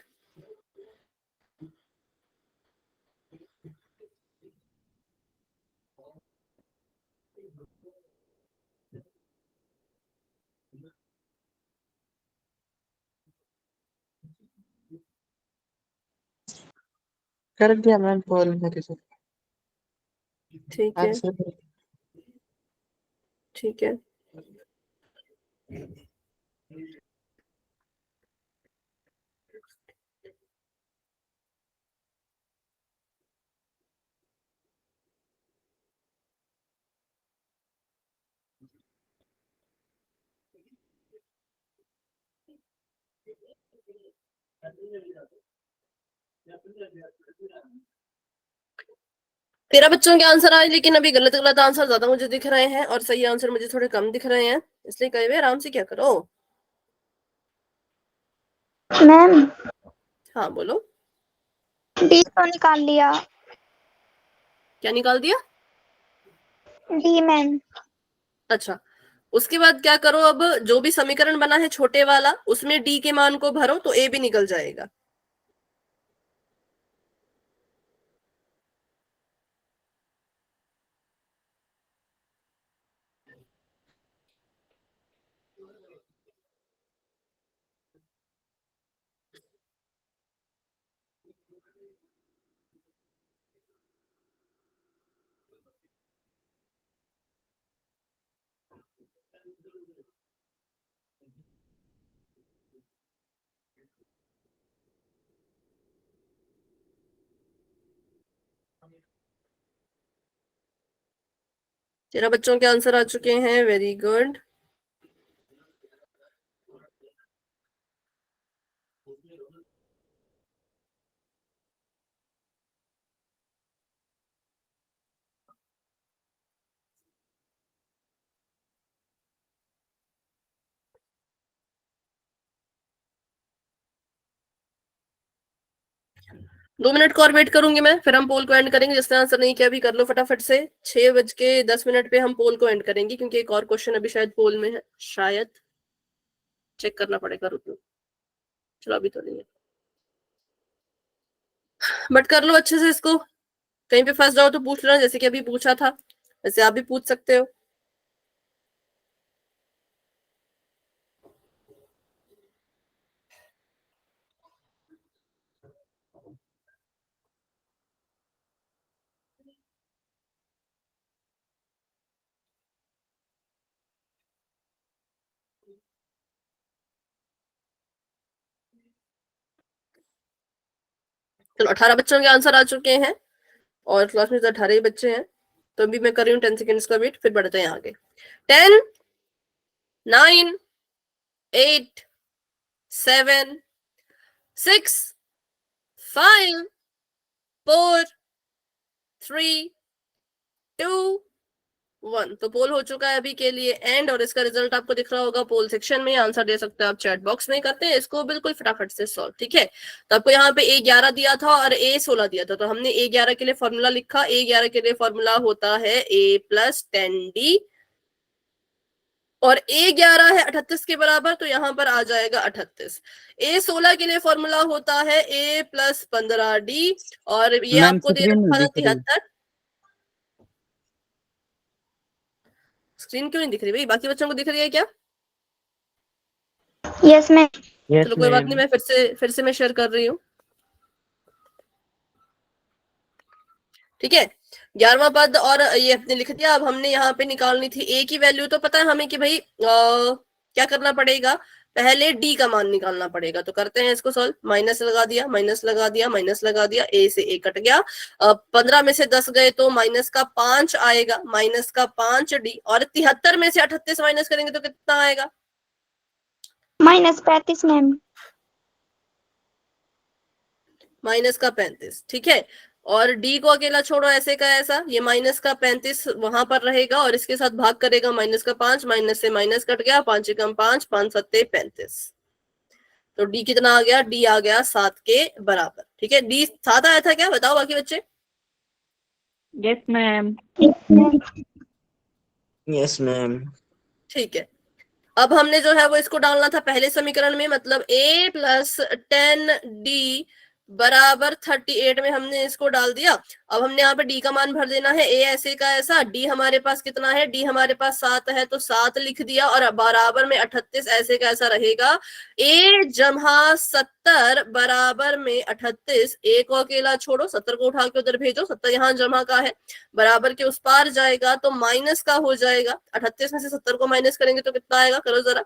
Speaker 2: कर दिया मैम पोल में किसी
Speaker 1: ठीक है,
Speaker 2: आंसर।
Speaker 1: ठीक है। तेरह बच्चों के आंसर आए, लेकिन अभी गलत गलत आंसर ज्यादा मुझे दिख रहे हैं और सही आंसर मुझे थोड़े कम दिख रहे हैं, इसलिए कहे हुए आराम से क्या करो।
Speaker 3: मैम
Speaker 1: हाँ बोलो।
Speaker 3: डी तो निकाल लिया।
Speaker 1: क्या निकाल दिया?
Speaker 3: D ma'am.
Speaker 1: अच्छा, उसके बाद क्या करो, अब जो भी समीकरण बना है छोटे वाला, उसमें डी के मान को भरो तो ए भी निकल जाएगा। तेरह बच्चों के आंसर आ चुके हैं, वेरी गुड। दो मिनट का और वेट करूंगी मैं, फिर हम पोल को एंड करेंगे। जिसने आंसर नहीं किया अभी कर लो फटाफट से। 6:10 पे हम पोल को एंड करेंगे, क्योंकि एक और क्वेश्चन अभी शायद पोल में है, शायद चेक करना पड़ेगा, रुको। चलो अभी तो नहीं है, बट कर लो अच्छे से इसको। कहीं पे फंस जाओ तो पूछ लेना, जैसे कि अभी पूछा था वैसे आप भी पूछ सकते हो। चलो 18 बच्चों के आंसर आ चुके हैं और क्लास में 18 ही बच्चे हैं, तो अभी मैं कर रही हूँ 10 सेकेंड्स का वेट, फिर बढ़ते हैं आगे। 10, 9, 8, 7, 6, 5, 4, 3, 2, 1। तो पोल हो चुका है अभी के लिए एंड, और इसका रिजल्ट आपको दिख रहा होगा पोल सेक्शन में। आंसर दे सकते हैं आप चैट बॉक्स में। करते हैं इसको बिल्कुल फटाफट से सॉल्व, ठीक है। तो आपको यहाँ पे A11 दिया था और A16 दिया था, तो हमने A11 के लिए फॉर्मूला लिखा। A11 के लिए फॉर्मूला होता है A + 10D, और A11 है 38 के बराबर, तो यहाँ पर आ जाएगा 38। A16 के लिए फॉर्मूला होता है A + 15D, और ये
Speaker 4: मैम
Speaker 1: आपको दे
Speaker 4: स्क्रीन
Speaker 1: रखा था
Speaker 4: दिख रही
Speaker 1: 73। स्क्रीन क्यों नहीं दिख रही भाई, बाकी बच्चों को दिख रही है क्या?
Speaker 3: Yes ma'am.
Speaker 2: यस
Speaker 1: चलो कोई बात नहीं,
Speaker 2: मैम।
Speaker 1: मैं फिर से मैं शेयर कर रही हूँ, ठीक है। 11वां पद और ये अपने लिख दिया। अब हमने यहाँ पे निकालनी थी ए की वैल्यू, तो पता है हमें कि भाई क्या करना पड़ेगा, पहले डी का मान निकालना पड़ेगा। तो करते हैं इसको सॉल्व। माइनस लगा दिया, माइनस लगा दिया, माइनस लगा दिया, ए से ए कट गया। 15 में से 10 गए तो -5 आएगा, -5D, और 73 में से 38 माइनस करेंगे तो कितना आएगा?
Speaker 3: -35 मैम।
Speaker 1: माइनस का 35, ठीक है। और डी को अकेला छोड़ो ऐसे का ऐसा, ये माइनस का 35 वहां पर रहेगा और इसके साथ भाग करेगा माइनस का 5, माइनस से माइनस कट गया, 5 एकम 5, 5 सत्ते 35। तो डी कितना आ गया, डी आ गया 7 के बराबर, ठीक है। डी 7 आया था क्या, बताओ बाकी बच्चे।
Speaker 5: Yes ma'am.
Speaker 2: Yes ma'am.
Speaker 1: ठीक है, अब हमने जो है वो इसको डालना था पहले समीकरण में, मतलब a प्लस 10d बराबर 38 में हमने इसको डाल दिया। अब हमने यहाँ पे d का मान भर देना है, a ऐसे का ऐसा, d हमारे पास कितना है, d हमारे पास 7 है तो 7 लिख दिया, और बराबर में 38 ऐसे का ऐसा रहेगा। a जमा 70 बराबर में 38, a को अकेला छोड़ो, 70 को उठा के उधर भेजो, 70 यहाँ जमा का है, बराबर के उस पार जाएगा तो माइनस का हो जाएगा। 38 में से 70 को माइनस करेंगे तो कितना आएगा, करो जरा।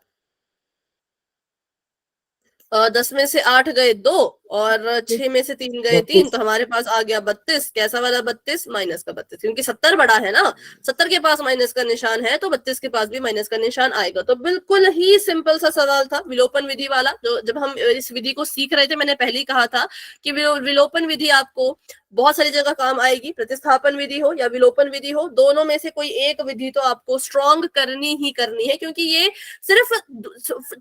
Speaker 1: 10 में से 8 गए 2 और 6 में से 3 गए 3, तो हमारे पास आ गया 32। कैसा वाला 32, माइनस का 32, क्योंकि 70 बड़ा है ना, 70 के पास माइनस का निशान है तो 32 के पास भी माइनस का निशान आएगा। तो बिल्कुल ही सिंपल सा सवाल था विलोपन विधि वाला। जो जब हम इस विधि को सीख रहे थे, मैंने पहले ही कहा था कि विलोपन विधि आपको बहुत सारी जगह काम आएगी। प्रतिस्थापन विधि हो या विलोपन विधि हो, दोनों में से कोई एक विधि तो आपको स्ट्रॉन्ग करनी ही करनी है, क्योंकि ये सिर्फ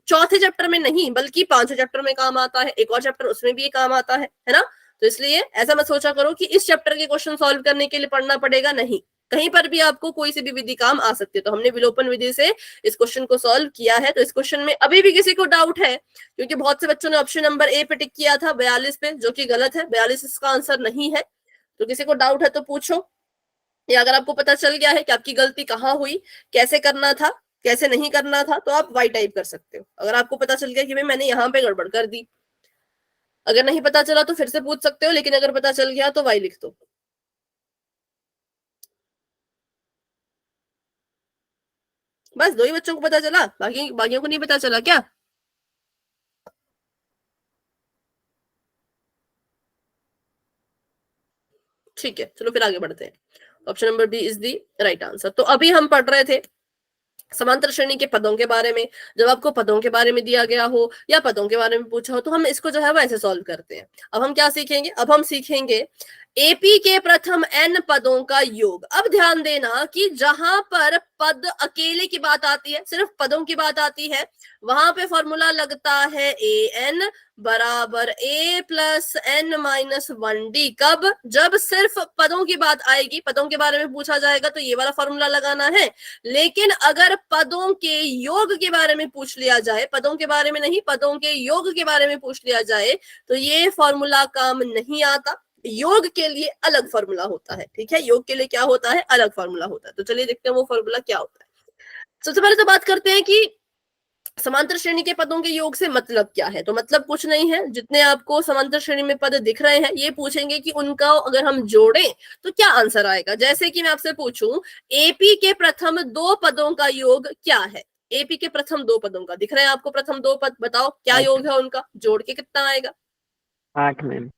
Speaker 1: चौथे चैप्टर में नहीं बल्कि 5वें चैप्टर में काम आता है, एक और चैप्टर उसमें भी ये काम आता है ना। तो इसलिए ऐसा मत सोचा करो कि इस चैप्टर के क्वेश्चन सॉल्व करने के लिए पढ़ना पड़ेगा, नहीं, कहीं पर भी आपको कोई सी भी विधि काम आ सकती है। तो हमने विलोपन विधि से इस क्वेश्चन को सॉल्व किया है। तो इस क्वेश्चन में अभी भी किसी को डाउट है, क्योंकि बहुत से बच्चों ने ऑप्शन नंबर ए पे टिक किया था 42 पे, जो कि गलत है, 42 इसका आंसर नहीं है। तो किसी को डाउट है तो पूछो, या अगर आपको पता चल गया है कि आपकी गलती कहाँ हुई, कैसे करना था, कैसे नहीं करना था, तो आप वाई टाइप कर सकते हो। अगर आपको पता चल गया कि भाई मैंने यहाँ पे गड़बड़ कर दी, अगर नहीं पता चला तो फिर से पूछ सकते हो, लेकिन अगर पता चल गया तो वाई लिख दो। बस 2 ही बच्चों को पता चला, बाकियों को नहीं पता चला क्या? ठीक है, चलो फिर आगे बढ़ते हैं। Option number B is the right answer. तो अभी हम पढ़ रहे थे समांतर श्रेणी के पदों के बारे में। जब आपको पदों के बारे में दिया गया हो या पदों के बारे में पूछा हो तो हम इसको जो है वो ऐसे सॉल्व करते हैं। अब हम क्या सीखेंगे, अब हम सीखेंगे एपी के प्रथम n पदों का योग। अब ध्यान देना कि जहां पर पद अकेले की बात आती है, सिर्फ पदों की बात आती है, वहां पे फॉर्मूला लगता है an बराबर a plus n minus 1d। कब, जब सिर्फ पदों की बात आएगी, पदों के बारे में पूछा जाएगा तो ये वाला फॉर्मूला लगाना है। लेकिन अगर पदों के योग के बारे में पूछ लिया जाए, पदों के बारे में नहीं, पदों के योग के बारे में पूछ लिया जाए तो ये फॉर्मूला काम नहीं आता। योग के लिए अलग फॉर्मूला होता है, ठीक है, योग के लिए क्या होता है, अलग फॉर्मूला होता है। तो चलिए देखते हैं वो फॉर्मूला क्या होता है। सबसे पहले तो बात करते हैं कि समांतर श्रेणी के पदों के योग से मतलब क्या है। तो मतलब कुछ नहीं है, जितने आपको समांतर श्रेणी में पद दिख रहे हैं ये पूछेंगे कि उनका अगर हम जोड़ें तो क्या आंसर आएगा। जैसे कि मैं आपसे पूछूं एपी के प्रथम 2 पदों का योग क्या है, एपी के प्रथम 2 पदों का दिख रहे हैं आपको, प्रथम 2 पद, बताओ क्या योग है उनका, जोड़ के कितना आएगा?
Speaker 2: 8 मैम।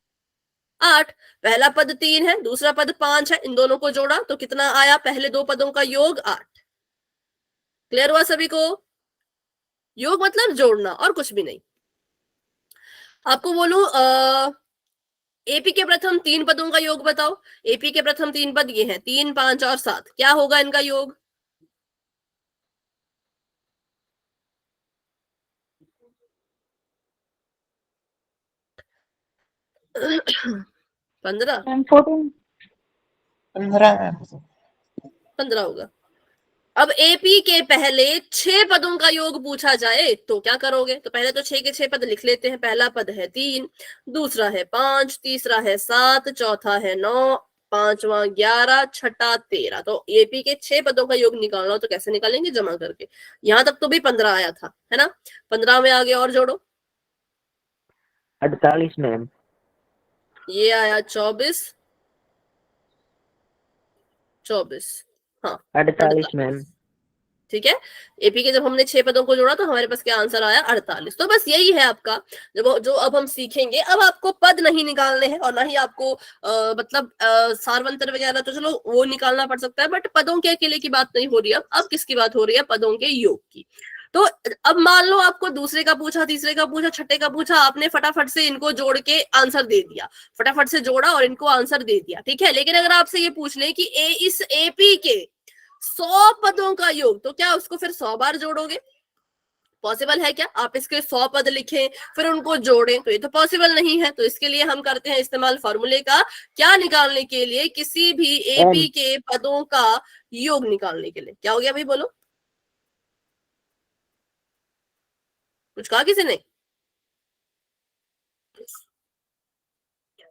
Speaker 1: 8। पहला पद 3 है, दूसरा पद 5 है, इन दोनों को जोड़ा तो कितना आया, पहले 2 पदों का योग 8। क्लियर हुआ सभी को? योग मतलब जोड़ना और कुछ भी नहीं। आपको बोलूं एपी के प्रथम 3 पदों का योग बताओ। एपी के प्रथम 3 पद ये हैं, 3, 5 और 7, क्या होगा इनका योग? पंद्रह 15 होगा। अब एपी के पहले 6 पदों का योग पूछा जाए तो क्या करोगे? तो पहले तो 6 के 6 पद लिख लेते हैं। पहला पद है 3, दूसरा है 5, तीसरा है 7, चौथा है 9, पांचवा 11, छठा 13। तो एपी के 6 पदों का योग निकालना हो तो कैसे निकालेंगे? जमा करके। यहां तक तो भी 15 आया था, है ना। 15 में आगे और जोड़ो,
Speaker 2: 48 मैम।
Speaker 1: ये आया 24, हाँ
Speaker 2: 48 मैम।
Speaker 1: ठीक है। एपी के जब हमने 6 पदों को जोड़ा तो हमारे पास क्या आंसर आया? 48। तो बस यही है आपका जो अब हम सीखेंगे। अब आपको पद नहीं निकालने हैं और ना ही आपको मतलब सारवंतर वगैरह तो चलो वो निकालना पड़ सकता है, बट पदों के अकेले की बात नहीं हो रही है। अब किसकी बात हो रही है? पदों के योग की। तो अब मान लो आपको दूसरे का पूछा, तीसरे का पूछा, छठे का पूछा, आपने फटाफट से इनको जोड़ के आंसर दे दिया, फटाफट से जोड़ा और इनको आंसर दे दिया, ठीक है। लेकिन अगर आपसे ये पूछ ले कि इस एपी के 100 पदों का योग, तो क्या उसको फिर 100 बार जोड़ोगे? पॉसिबल है क्या? आप इसके 100 पद लिखें फिर उनको जोड़ें, तो ये तो पॉसिबल नहीं है। तो इसके लिए हम करते हैं इस्तेमाल फॉर्मूले का, क्या निकालने के लिए? किसी भी एपी के पदों का योग निकालने के लिए। क्या हो गया भाई, बोलो, कुछ कहा किसी ने?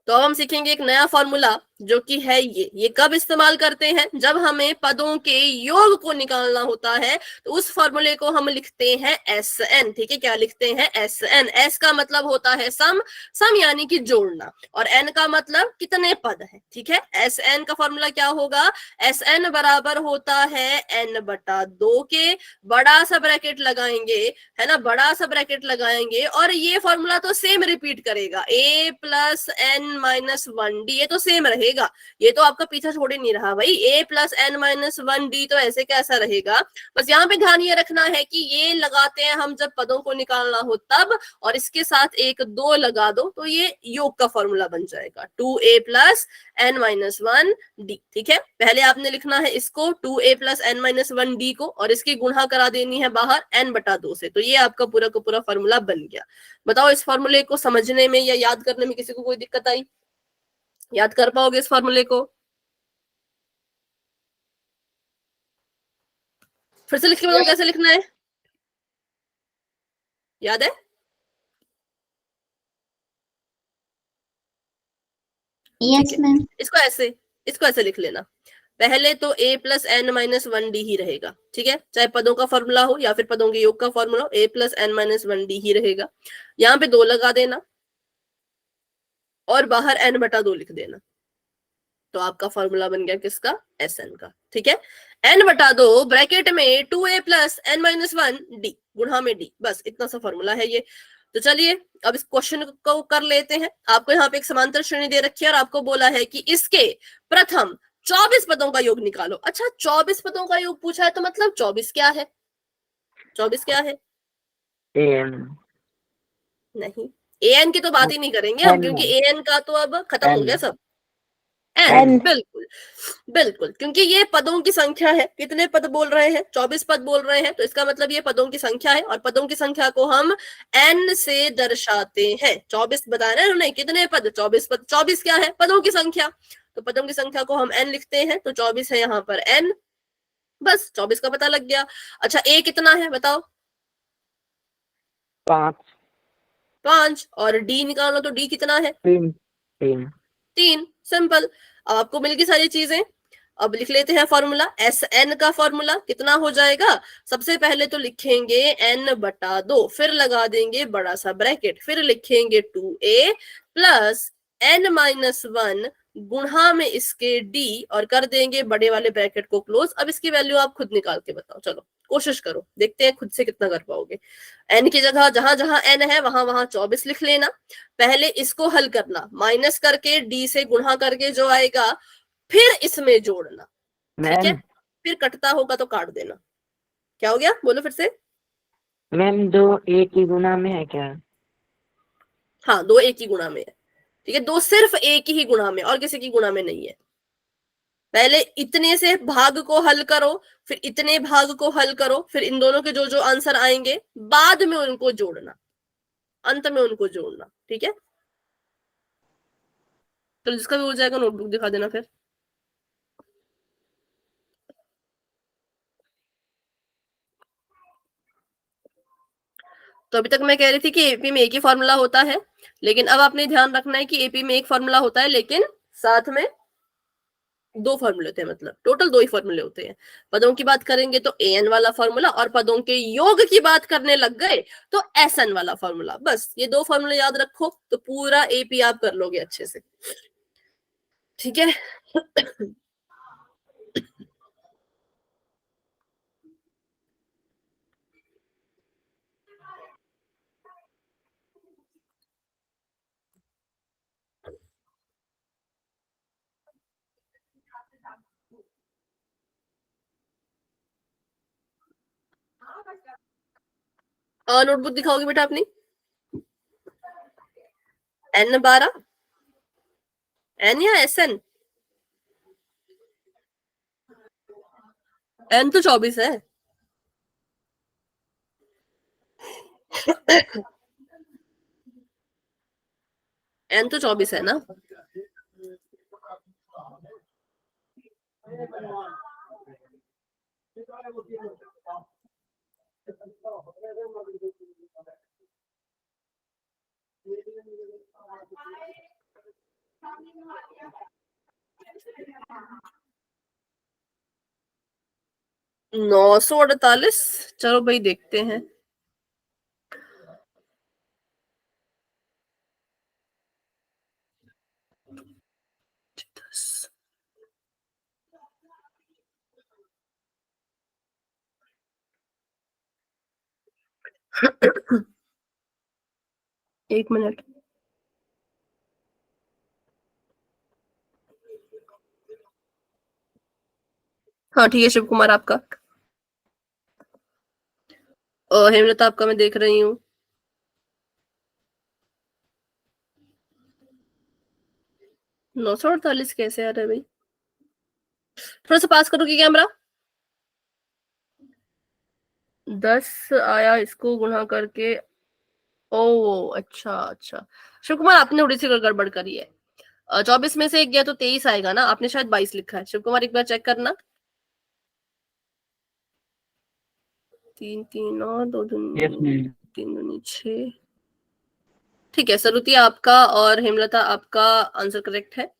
Speaker 1: तो अब हम सीखेंगे एक नया फॉर्मूला, जो कि है ये कब इस्तेमाल करते हैं? जब हमें पदों के योग को निकालना होता है, तो उस फॉर्मूले को हम लिखते हैं एस एन, ठीक है। क्या लिखते हैं? S N. एस का मतलब होता है सम, सम यानी कि जोड़ना, और एन का मतलब कितने पद है, ठीक है। एस एन का फॉर्मूला क्या होगा? एस एन बराबर होता है एन बटा 2 के, बड़ा सा ब्रैकेट लगाएंगे, है ना, बड़ा सा ब्रैकेट लगाएंगे, और ये फॉर्मूला तो सेम रिपीट करेगा, ए प्लस एन माइनस 1 डी, ये तो सेम रहेगा, ये तो आपका पीछा छोड़ ही नहीं रहा भाई। ए प्लस एन माइनस 1 डी तो ऐसे कैसा रहेगा? बस यहाँ पे ध्यान ये रखना है कि ये लगाते हैं हम जब पदों को निकालना हो तब, और इसके साथ एक 2 लगा दो तो ये योग का फॉर्मूला बन जाएगा, 2a plus n minus 1 D, ठीक है। पहले आपने लिखना है इसको 2a plus n minus 1 D को, और इसकी गुणा करा देनी है बाहर n बटा 2 से, तो ये आपका पूरा का पूरा फॉर्मूला बन गया। बताओ, इस फॉर्मूले को समझने में या याद करने में किसी को कोई दिक्कत आई? याद कर पाओगे इस फॉर्मूले को? फिर से लिख के बताओ कैसे लिखना है, याद है?
Speaker 3: Yes ma'am.
Speaker 1: इसको ऐसे लिख लेना, पहले तो a plus n minus 1 d ही रहेगा, ठीक है। चाहे पदों का फॉर्मूला हो या फिर पदों के योग का फॉर्मूला हो, a plus n minus 1 d ही रहेगा। यहाँ पे 2 लगा देना और बाहर n बटा 2 लिख देना, तो आपका फॉर्मूला बन गया किसका? एस एन का, ठीक है। n बटा 2 ब्रैकेट में 2a plus n minus 1 D, गुणा में d, बस इतना सा फॉर्मूला है ये। तो चलिए अब इस क्वेश्चन को कर लेते हैं। आपको यहाँ पे एक समांतर श्रेणी दे रखी है और आपको बोला है कि इसके प्रथम 24 पदों का योग निकालो। अच्छा, 24 पदों का योग पूछा है, तो मतलब 24 क्या है? 24 क्या है? नहीं, an की तो बात ही नहीं करेंगे हम, क्योंकि an का तो अब खत्म हो गया सब। n, बिल्कुल बिल्कुल, क्योंकि ये पदों की संख्या है। कितने पद बोल रहे हैं? 24 पद बोल रहे हैं, तो इसका मतलब ये पदों की संख्या है, और पदों की संख्या को हम n से दर्शाते हैं। 24 बता रहे हैं उन्हें, कितने पद? 24 पद। 24 क्या है? पदों की संख्या, तो पदों की संख्या को हम n लिखते हैं, तो 24 है यहाँ पर n, बस 24 का पता लग गया। अच्छा, a कितना है बताओ? 5, और d निकालो तो d कितना है? 3, सिंपल। अब आपको मिल गई सारी चीजें। अब लिख लेते हैं फॉर्मूला, एस एन का फॉर्मूला कितना हो जाएगा? सबसे पहले तो लिखेंगे n बटा 2, फिर लगा देंगे बड़ा सा ब्रैकेट, फिर लिखेंगे 2a प्लस n माइनस 1 गुणा में इसके d, और कर देंगे बड़े वाले ब्रैकेट को क्लोज। अब इसकी वैल्यू आप खुद निकाल के बताओ, चलो कोशिश करो, देखते हैं खुद से कितना कर पाओगे। n की जगह जहां जहां n है वहां वहां 24 लिख लेना। पहले इसको हल करना, माइनस करके d से गुणा करके जो आएगा फिर इसमें जोड़ना, ठीक है। फिर कटता होगा तो काट देना। क्या हो गया, बोलो फिर से।
Speaker 2: मैम 2 एक ही गुना में है क्या?
Speaker 1: हाँ, 2 एक ही गुणा में है, ठीक है। 2 सिर्फ एक ही गुणा में, और किसी की गुणा में नहीं है। पहले इतने से भाग को हल करो, फिर इतने भाग को हल करो, फिर इन दोनों के जो जो आंसर आएंगे बाद में उनको जोड़ना, अंत में उनको जोड़ना, ठीक है। तो जिसका भी हो जाएगा नोटबुक दिखा देना फिर। तो अभी तक मैं कह रही थी कि एपी में एक ही फॉर्मूला होता है, लेकिन अब आपने ध्यान रखना है कि एपी में एक फॉर्मूला होता है, लेकिन साथ में 2 फॉर्मूले होते हैं, मतलब टोटल 2 ही फॉर्मूले होते हैं। पदों की बात करेंगे तो an वाला फॉर्मूला, और पदों के योग की बात करने लग गए तो sn वाला फॉर्मूला। बस ये 2 फॉर्मूले याद रखो तो पूरा एपी आप कर लोगे अच्छे से, ठीक है। नोटबुक दिखाओगे बेटा अपनी? N12 N या SN? N तो 24 है। N तो 24 है ना? नौ 948। चलो भाई देखते हैं। एक मिनट। हाँ ठीक है शिव कुमार आपका। हेमलता आपका मैं देख रही हूँ। नौ 948 कैसे आ रहा है भाई? थोड़ा सा पास करोगे कैमरा? 10 आया, इसको गुणा करके। ओ अच्छा अच्छा, शिव कुमार आपने थोड़ी सी गड़बड़ करी है। 24 में से एक गया तो 23 आएगा ना, आपने शायद 22 लिखा है। शिव कुमार एक बार चेक करना। 3 3 9 2
Speaker 4: यस मैम।
Speaker 1: 3 दूनी 6। ठीक है, सरुति आपका और हेमलता आपका आंसर करेक्ट है।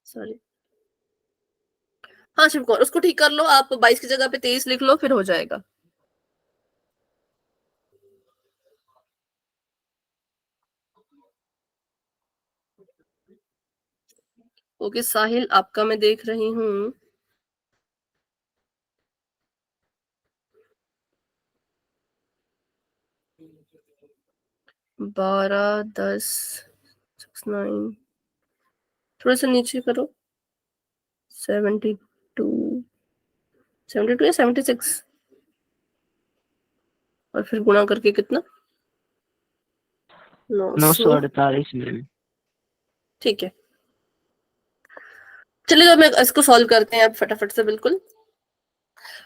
Speaker 1: सॉरी। हाँ शिव कुमार उसको ठीक कर लो, आप 22 की जगह पे 23 लिख लो, फिर हो जाएगा। ओके साहिल आपका मैं देख रही हूँ। बारह 10 6 9, थोड़ा सा नीचे करो। 72 72 या 76, और फिर गुणा करके कितना? 900।
Speaker 4: 948 मैम।
Speaker 1: ठीक है, चलिए तो मैं इसको सॉल्व करते हैं अब फटाफट से। बिल्कुल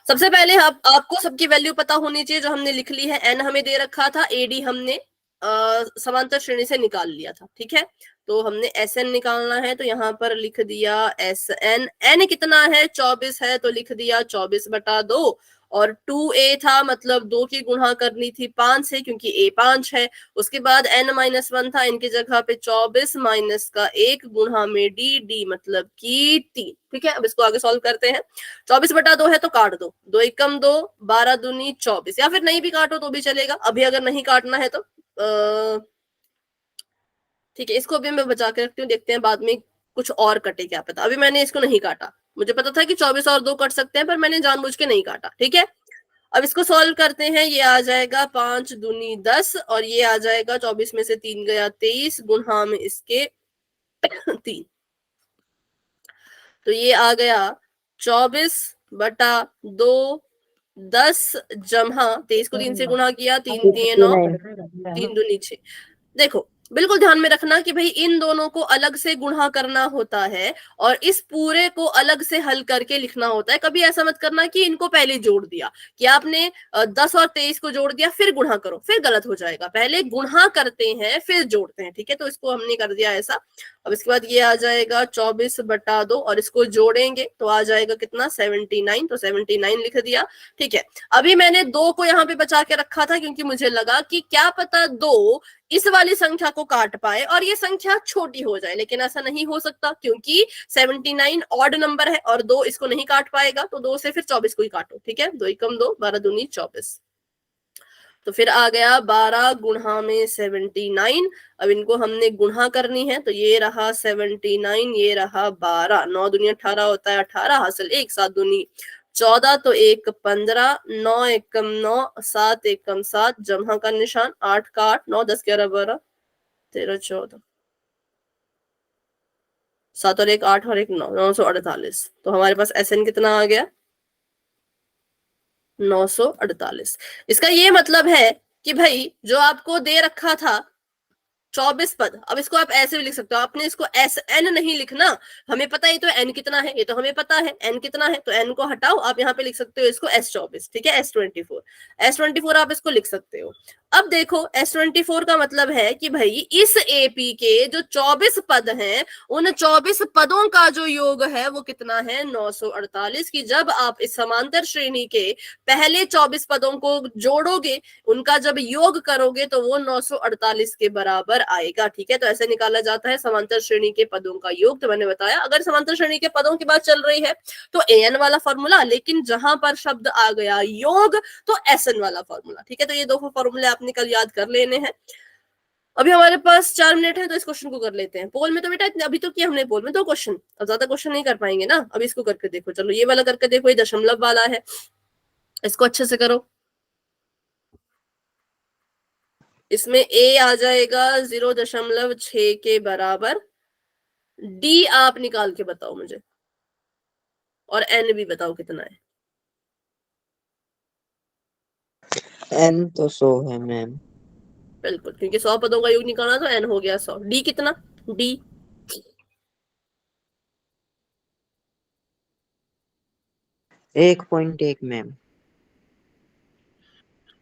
Speaker 1: सबसे पहले आपको सबकी वैल्यू पता होनी चाहिए जो हमने लिख ली है। एन हमें दे रखा था, एडी हमने समांतर श्रेणी से निकाल लिया था। ठीक है, तो हमने एस एन निकालना है, तो यहाँ पर लिख दिया एस एन। एन कितना है? 24 है, तो लिख दिया 24/2। और 2a था, मतलब 2 की गुणा करनी थी 5 से, क्योंकि a 5 है। उसके बाद n-1 था, इनकी जगह पे 24 माइनस का 1 गुणा में d मतलब की 3। ठीक है, अब इसको आगे सॉल्व करते हैं। 24/2 है तो काट दो, 2 एकम 2, 12 दूनी 24, या फिर नहीं भी काटो तो भी चलेगा। अभी अगर नहीं काटना है तो ठीक है, इसको अभी मैं बचा के रखती हूँ, देखते हैं बाद में कुछ और कटे, क्या पता। अभी मैंने इसको नहीं काटा, मुझे पता था कि 24 और 2 कट सकते हैं, पर मैंने जानबूझ के नहीं काटा। ठीक है, अब इसको सॉल्व करते हैं। ये आ जाएगा 5 दूनी 10, और ये आ जाएगा 24 में से 3 गया 23 गुणा में इसके 3। तो ये आ गया 24/2 10 जमा 23 को 3 से गुणा किया, 3 3 9, 3 दूनी 6। देखो बिल्कुल ध्यान में रखना कि भाई इन दोनों को अलग से गुणा करना होता है और इस पूरे को अलग से हल करके लिखना होता है। कभी ऐसा मत करना कि इनको पहले जोड़ दिया, कि आपने 10 और 23 को जोड़ दिया फिर गुणा करो, फिर गलत हो जाएगा। पहले गुणा करते हैं फिर जोड़ते हैं। ठीक है, तो इसको हमने कर दिया ऐसा। अब इसके बाद ये आ जाएगा 24/2, और इसको जोड़ेंगे तो आ जाएगा कितना? 79, तो 79 लिख दिया। ठीक है, अभी मैंने 2 को यहाँ पे बचा के रखा था, क्योंकि मुझे लगा कि क्या पता 2 इस वाली संख्या को काट पाए और ये संख्या छोटी हो जाए, लेकिन ऐसा नहीं हो सकता, क्योंकि 79 ऑड नंबर है और 2 इसको नहीं काट पाएगा। तो 2 से फिर 24 को ही काटो। ठीक है, 2 एकम 2, 12 दूनी 24। तो फिर आ गया 12 गुणा में 79। अब इनको हमने गुणा करनी है, तो ये रहा 79, ये रहा 12, 9 दूनी 18 होता है, 18 हासिल 1, 7 दूनी 14, तो 1 15, 9 एकम 9, 7 एकम 7, जमा का निशान, 8 का 8, 9 10 11 12 13 14। 7 और 1 8 और 1 9, 948। तो हमारे पास SN कितना आ गया? 948। इसका ये मतलब है कि भाई जो आपको दे रखा था 24 पद, अब इसको आप ऐसे भी लिख सकते हो, आपने इसको SN नहीं लिखना, हमें पता है तो N कितना है, ये तो हमें पता है N कितना है, तो N को हटाओ, आप यहाँ पे लिख सकते हो इसको S24, ठीक है, S24 आप इसको लिख सकते हो। अब देखो S24 का मतलब है कि भाई इस AP के जो 24 पद हैं, उन 24 पदों का जो योग है वो कितना है? 948। की जब आप इस समांतर श्रेणी के पहले 24 पदों को जोड़ोगे, उनका जब योग करोगे तो वो 948 के बराबर आएगा, ठीक है। तो ऐसे निकाला जाता है समांतर श्रेणी के पदों का योग। तो मैंने बताया अगर समांतर श्रेणी के पदों की बात चल रही है तो AN वाला फॉर्मूला, लेकिन जहां पर शब्द आ गया योग तो SN वाला फॉर्मूला, ठीक है। तो ये दो फॉर्मूले आपने कल याद कर लेने हैं। अभी हमारे पास 4 मिनट है तो इस क्वेश्चन को कर लेते हैं। पोल में तो बेटा अभी तो किया हमने, पोल में 2 क्वेश्चन, अब ज्यादा क्वेश्चन नहीं कर पाएंगे ना। अब इसको करके देखो, चलो ये वाला करके देखो, ये दशमलव वाला है, इसको अच्छे से करो। इसमें A आ जाएगा 0.6 के बराबर, D आप निकाल के बताओ मुझे, और N भी बताओ कितना है।
Speaker 2: N तो 100 है मैम।
Speaker 1: बिल्कुल, क्योंकि 100 पदों का योग निकालना तो N हो गया 100। D कितना? D
Speaker 2: 1.1 ma'am.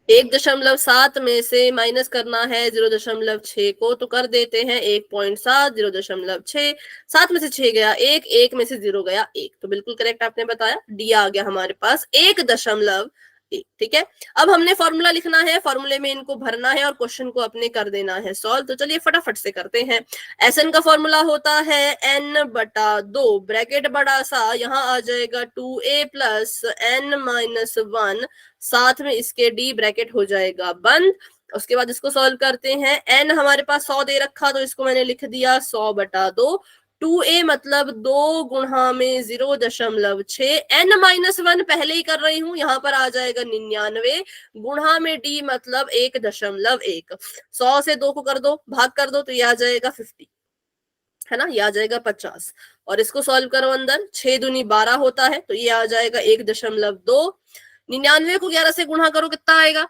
Speaker 1: 1.7 में से माइनस करना है 0.6 को, तो कर देते हैं 1.7, 0.6, 7 में से 6 गया 1, 1 में से 0 गया 1, तो बिल्कुल करेक्ट आपने बताया, डी आ गया हमारे पास 1.1, ठीक है। अब हमने फॉर्मूला लिखना है, फॉर्मूले में इनको भरना है और क्वेश्चन को अपने कर देना है सॉल्व। तो चलिए फटाफट से करते हैं। SN का फॉर्मूला होता है N/2, ब्रैकेट बड़ा सा, यहाँ आ जाएगा 2A प्लस N-1, साथ में इसके D ब्रैकेट हो जाएगा बंद। उसके बाद इसको सॉल्व करते हैं। N हमारे पास 100 दे रखा, तो इसको मैंने लिख दिया 100/2। 2A मतलब 2 गुणा में 0.6, N-1 पहले ही कर रही हूं, यहाँ पर आ जाएगा 99, गुणा में D मतलब 1.1। 100 से 2 को कर दो, भाग कर दो, तो ये आ जाएगा 50, है ना, ये आ जाएगा 50। और इसको सॉल्व करो अंदर, 6 दूनी 12 होता है, तो ये आ जाएगा 1.2। 99 को 11 से गुणा करो, कितना आएगा?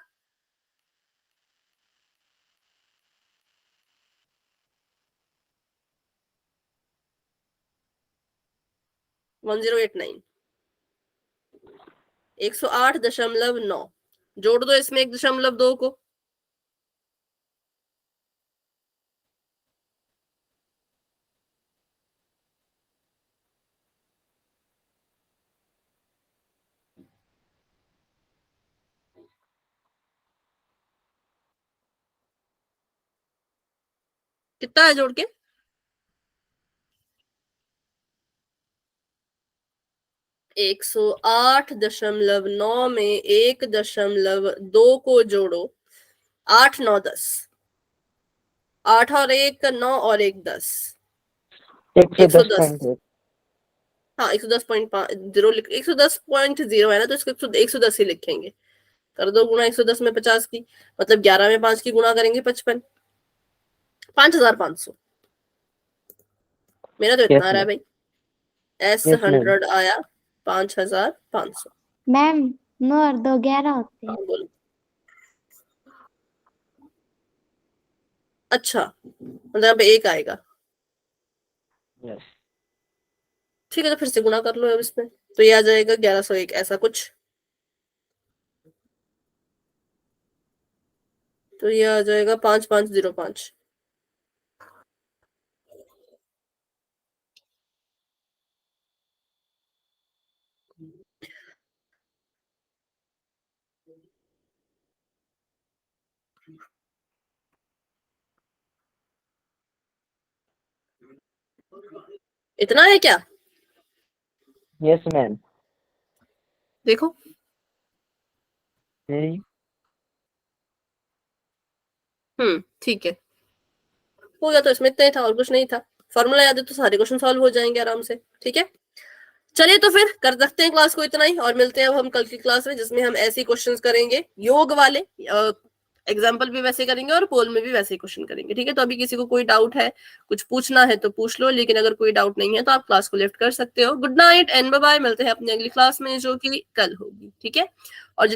Speaker 1: 1089, 108.9, जोड़ दो इसमें 1.2 को, कितना है जोड़ के? 108.9 में 1.2 को जोड़ो, 8 9 10, 8 और 1 9 और 1 10, 110। हाँ 110.0 110.0 है ना, तो इसको 110 ही लिखेंगे। कर दो गुणा 110 में 50 की, मतलब 11 में 5 की गुणा करेंगे 55, 5500। मेरा तो इतना आ रहा है भाई, S100 आया 5500।
Speaker 3: मैम 9 और 2 11 होते हैं।
Speaker 1: हाँ बोलो। अच्छा, मतलब यहाँ पे 1 आएगा, ठीक है, तो फिर से गुणा कर लो अब इसमें, तो ये आ जाएगा 1101, ऐसा कुछ। तो ये आ जाएगा 5505। इतना है क्या?
Speaker 2: Yes ma'am.
Speaker 1: देखो ठीक है, हो गया। तो इसमें इतना ही था और कुछ नहीं था। फॉर्मूला याद है तो सारे क्वेश्चन सॉल्व हो जाएंगे आराम से, ठीक है। चलिए तो फिर कर सकते हैं क्लास को इतना ही, और मिलते हैं अब हम कल की क्लास में, जिसमें हम ऐसे क्वेश्चंस करेंगे योग वाले, एग्जाम्पल भी वैसे करेंगे और पोल में भी वैसे ही क्वेश्चन करेंगे, ठीक है। तो अभी किसी को कोई डाउट है, कुछ पूछना है तो पूछ लो, लेकिन अगर कोई डाउट नहीं है तो आप क्लास को लेफ्ट कर सकते हो। Good night and bye bye, मिलते हैं अपनी अगली क्लास में जो कि कल होगी, ठीक है। और